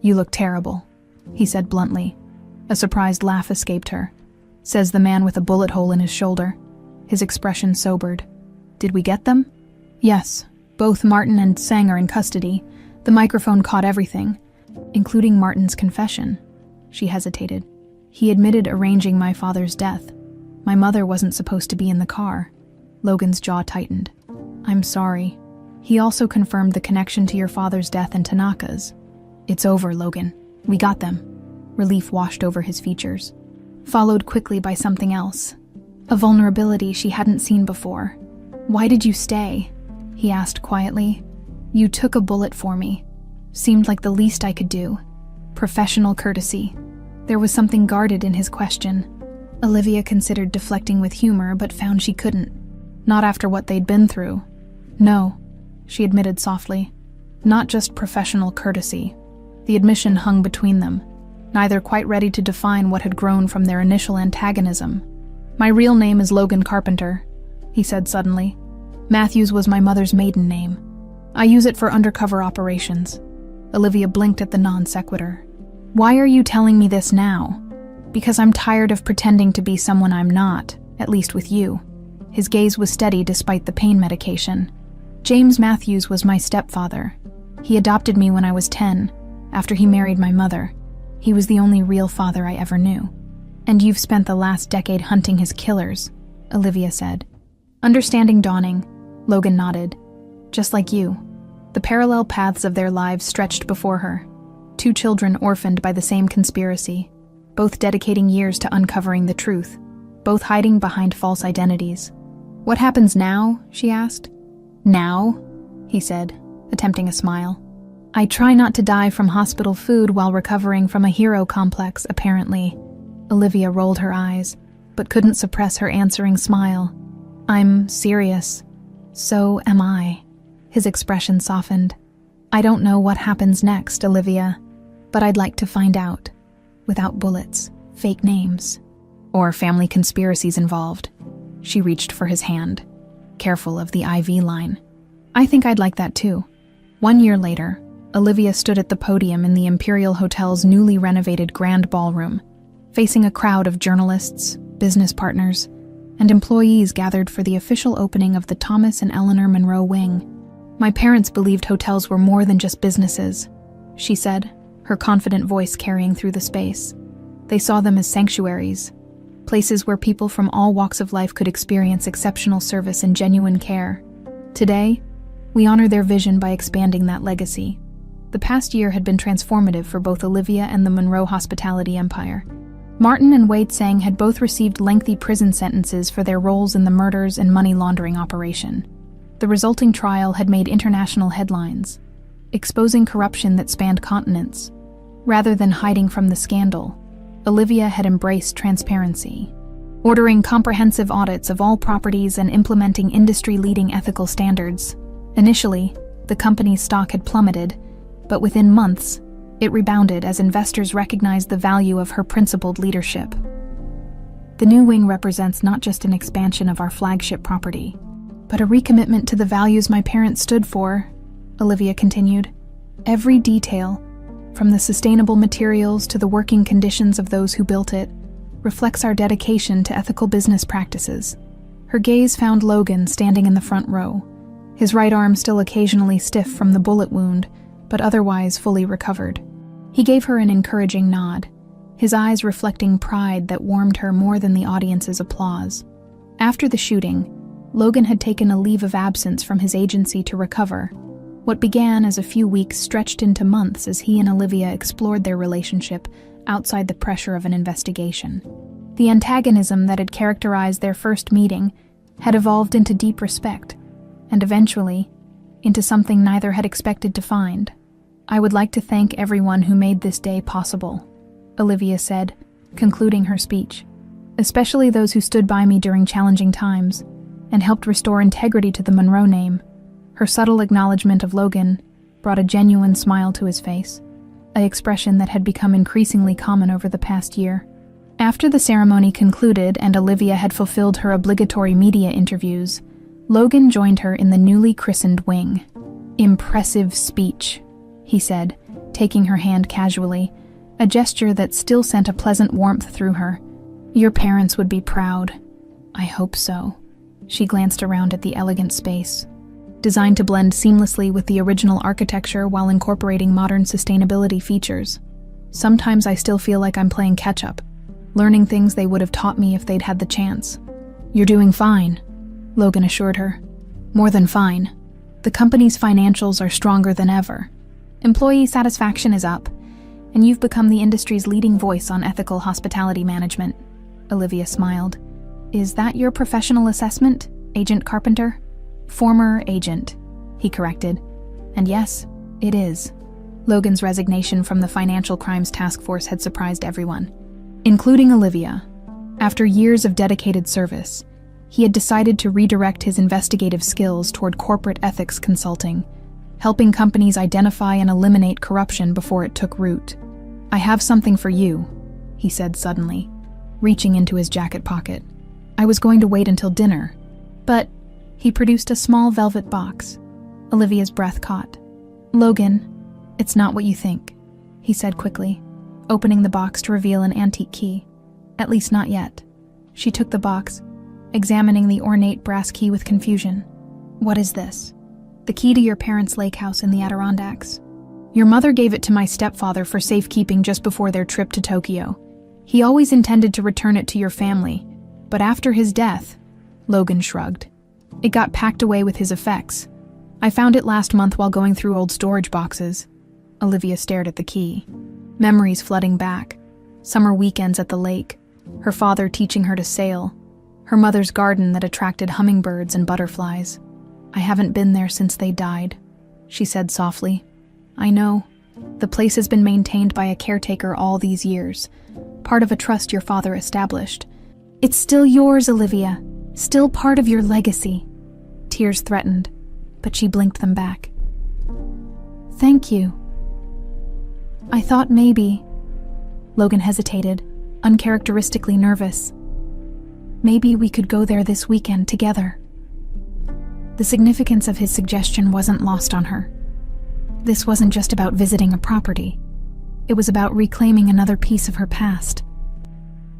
You look terrible, he said bluntly. A surprised laugh escaped her, says the man with a bullet hole in his shoulder. His expression sobered. Did we get them? Yes, both Martin and Tseng are in custody. The microphone caught everything, including Martin's confession. She hesitated. He admitted arranging my father's death. My mother wasn't supposed to be in the car. Logan's jaw tightened. I'm sorry. He also confirmed the connection to your father's death and Tanaka's. It's over, Logan. We got them. Relief washed over his features, followed quickly by something else. A vulnerability she hadn't seen before. Why did you stay? He asked quietly. You took a bullet for me. Seemed like the least I could do. Professional courtesy. There was something guarded in his question. Olivia considered deflecting with humor, but found she couldn't. Not after what they'd been through. No, she admitted softly. Not just professional courtesy. The admission hung between them, neither quite ready to define what had grown from their initial antagonism. My real name is Logan Carpenter, he said suddenly. Matthews was my mother's maiden name. I use it for undercover operations. Olivia blinked at the non sequitur. Why are you telling me this now? Because I'm tired of pretending to be someone I'm not, at least with you. His gaze was steady despite the pain medication. James Matthews was my stepfather. He adopted me when I was 10, after he married my mother. He was the only real father I ever knew. And you've spent the last decade hunting his killers, Olivia said. Understanding dawning, Logan nodded. Just like you. The parallel paths of their lives stretched before her. 2 children orphaned by the same conspiracy, both dedicating years to uncovering the truth, both hiding behind false identities. What happens now? She asked. Now? He said, attempting a smile. I try not to die from hospital food while recovering from a hero complex, apparently. Olivia rolled her eyes, but couldn't suppress her answering smile. I'm serious. So am I. His expression softened. I don't know what happens next, Olivia, but I'd like to find out. Without bullets, fake names, or family conspiracies involved. She reached for his hand, careful of the IV line. I think I'd like that too. 1 year later, Olivia stood at the podium in the Imperial Hotel's newly renovated Grand Ballroom, facing a crowd of journalists, business partners, and employees gathered for the official opening of the Thomas and Eleanor Monroe Wing. My parents believed hotels were more than just businesses, she said, her confident voice carrying through the space. They saw them as sanctuaries, places where people from all walks of life could experience exceptional service and genuine care. Today, we honor their vision by expanding that legacy. The past year had been transformative for both Olivia and the Monroe hospitality empire. Martin and Wade Sang had both received lengthy prison sentences for their roles in the murders and money laundering operation. The resulting trial had made international headlines, exposing corruption that spanned continents. Rather than hiding from the scandal, Olivia had embraced transparency, ordering comprehensive audits of all properties and implementing industry-leading ethical standards. Initially, the company's stock had plummeted, but within months, it rebounded as investors recognized the value of her principled leadership. The new wing represents not just an expansion of our flagship property, but a recommitment to the values my parents stood for, Olivia continued. Every detail, from the sustainable materials to the working conditions of those who built it, reflects our dedication to ethical business practices. Her gaze found Logan standing in the front row, his right arm still occasionally stiff from the bullet wound, but otherwise fully recovered. He gave her an encouraging nod, his eyes reflecting pride that warmed her more than the audience's applause. After the shooting, Logan had taken a leave of absence from his agency to recover. What began as a few weeks stretched into months as he and Olivia explored their relationship outside the pressure of an investigation. The antagonism that had characterized their first meeting had evolved into deep respect, and eventually, into something neither had expected to find. I would like to thank everyone who made this day possible, Olivia said, concluding her speech, especially those who stood by me during challenging times and helped restore integrity to the Monroe name. Her subtle acknowledgement of Logan brought a genuine smile to his face, an expression that had become increasingly common over the past year. After the ceremony concluded and Olivia had fulfilled her obligatory media interviews, Logan joined her in the newly christened wing. Impressive speech, he said, taking her hand casually, a gesture that still sent a pleasant warmth through her. Your parents would be proud. I hope so. She glanced around at the elegant space, designed to blend seamlessly with the original architecture while incorporating modern sustainability features. Sometimes I still feel like I'm playing catch-up, learning things they would have taught me if they'd had the chance. You're doing fine, Logan assured her. More than fine. The company's financials are stronger than ever. Employee satisfaction is up, and you've become the industry's leading voice on ethical hospitality management. Olivia smiled. Is that your professional assessment, Agent Carpenter? Former agent, he corrected. And yes, it is. Logan's resignation from the Financial Crimes Task Force had surprised everyone, including Olivia. After years of dedicated service, he had decided to redirect his investigative skills toward corporate ethics consulting, helping companies identify and eliminate corruption before it took root. I have something for you, he said suddenly, reaching into his jacket pocket. I was going to wait until dinner, but he produced a small velvet box. Olivia's breath caught. Logan, it's not what you think, he said quickly, opening the box to reveal an antique key. At least not yet. She took the box, examining the ornate brass key with confusion. What is this? The key to your parents' lake house in the Adirondacks. Your mother gave it to my stepfather for safekeeping just before their trip to Tokyo. He always intended to return it to your family, but after his death, Logan shrugged. It got packed away with his effects. I found it last month while going through old storage boxes. Olivia stared at the key, memories flooding back. Summer weekends at the lake, her father teaching her to sail, her mother's garden that attracted hummingbirds and butterflies. I haven't been there since they died, she said softly. I know. The place has been maintained by a caretaker all these years, part of a trust your father established. It's still yours, Olivia, still part of your legacy. Tears threatened, but she blinked them back. Thank you. I thought maybe... Logan hesitated, uncharacteristically nervous. Maybe we could go there this weekend together. The significance of his suggestion wasn't lost on her. This wasn't just about visiting a property. It was about reclaiming another piece of her past,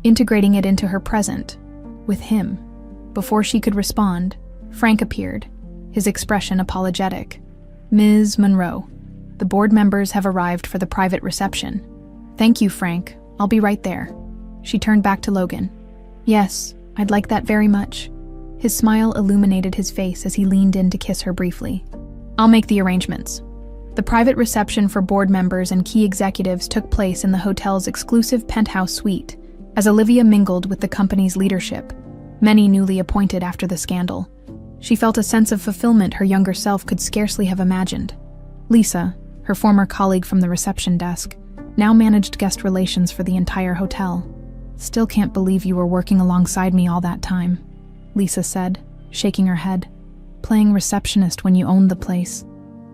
integrating it into her present, with him. Before she could respond, Frank appeared, his expression apologetic. Ms. Monroe, the board members have arrived for the private reception. Thank you, Frank. I'll be right there. She turned back to Logan. Yes, I'd like that very much. His smile illuminated his face as he leaned in to kiss her briefly. I'll make the arrangements. The private reception for board members and key executives took place in the hotel's exclusive penthouse suite, as Olivia mingled with the company's leadership, many newly appointed after the scandal. She felt a sense of fulfillment her younger self could scarcely have imagined. Lisa, her former colleague from the reception desk, now managed guest relations for the entire hotel. Still can't believe you were working alongside me all that time, Lisa said, shaking her head. Playing receptionist when you owned the place.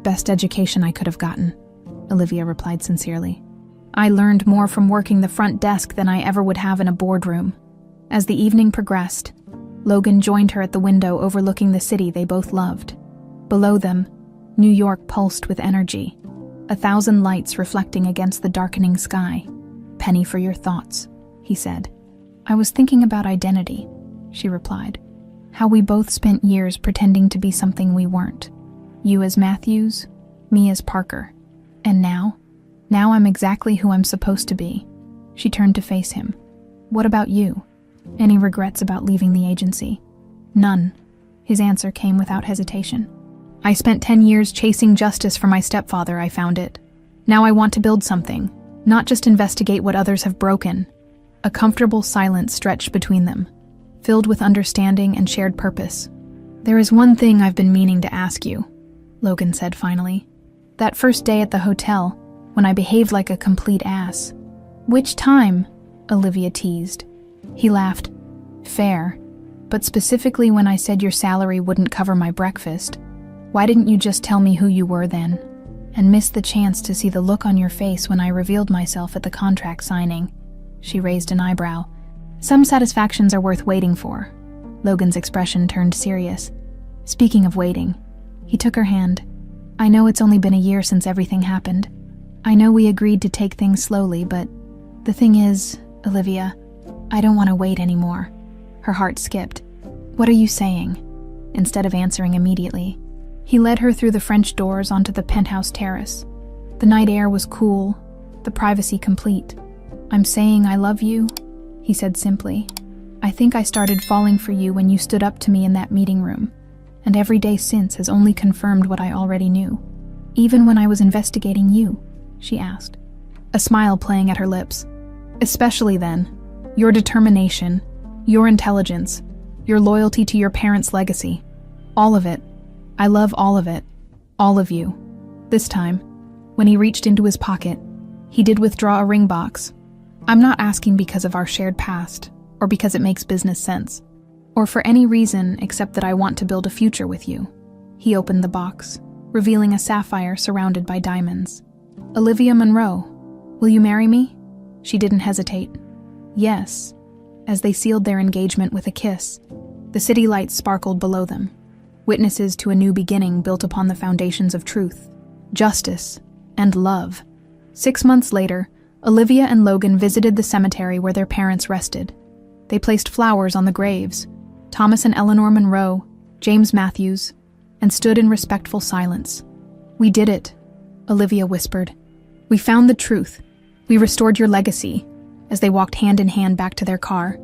Best education I could have gotten, Olivia replied sincerely. I learned more from working the front desk than I ever would have in a boardroom. As the evening progressed, Logan joined her at the window overlooking the city they both loved. Below them, New York pulsed with energy, 1,000 lights reflecting against the darkening sky. Penny for your thoughts, he said. I was thinking about identity, she replied. How we both spent years pretending to be something we weren't. You as Matthews, me as Parker. And now I'm exactly who I'm supposed to be. She turned to face him. What about you? Any regrets about leaving the agency? None. His answer came without hesitation. I spent 10 years chasing justice for my stepfather, I found it. Now I want to build something, not just investigate what others have broken. A comfortable silence stretched between them, filled with understanding and shared purpose. There is one thing I've been meaning to ask you, Logan said finally. That first day at the hotel, when I behaved like a complete ass. Which time? Olivia teased. He laughed. Fair. But specifically when I said your salary wouldn't cover my breakfast. Why didn't you just tell me who you were then? And miss the chance to see the look on your face when I revealed myself at the contract signing. She raised an eyebrow. Some satisfactions are worth waiting for. Logan's expression turned serious. Speaking of waiting, he took her hand. I know it's only been a year since everything happened. I know we agreed to take things slowly, but the thing is, Olivia, I don't want to wait anymore. Her heart skipped. What are you saying? Instead of answering immediately, he led her through the French doors onto the penthouse terrace. The night air was cool, the privacy complete. I'm saying I love you, he said simply. "I think I started falling for you when you stood up to me in that meeting room, and every day since has only confirmed what I already knew. Even when I was investigating you," she asked, a smile playing at her lips. "Especially then. Your determination, your intelligence, your loyalty to your parents' legacy. All of it. I love all of it. All of you." This time, when he reached into his pocket, he did withdraw a ring box. "I'm not asking because of our shared past, or because it makes business sense, or for any reason except that I want to build a future with you." He opened the box, revealing a sapphire surrounded by diamonds. "Olivia Monroe, will you marry me?" She didn't hesitate. "Yes," as they sealed their engagement with a kiss. The city lights sparkled below them, witnesses to a new beginning built upon the foundations of truth, justice, and love. 6 months later, Olivia and Logan visited the cemetery where their parents rested. They placed flowers on the graves, Thomas and Eleanor Monroe, James Matthews, and stood in respectful silence. "We did it," Olivia whispered. "We found the truth. We restored your legacy," as they walked hand in hand back to their car.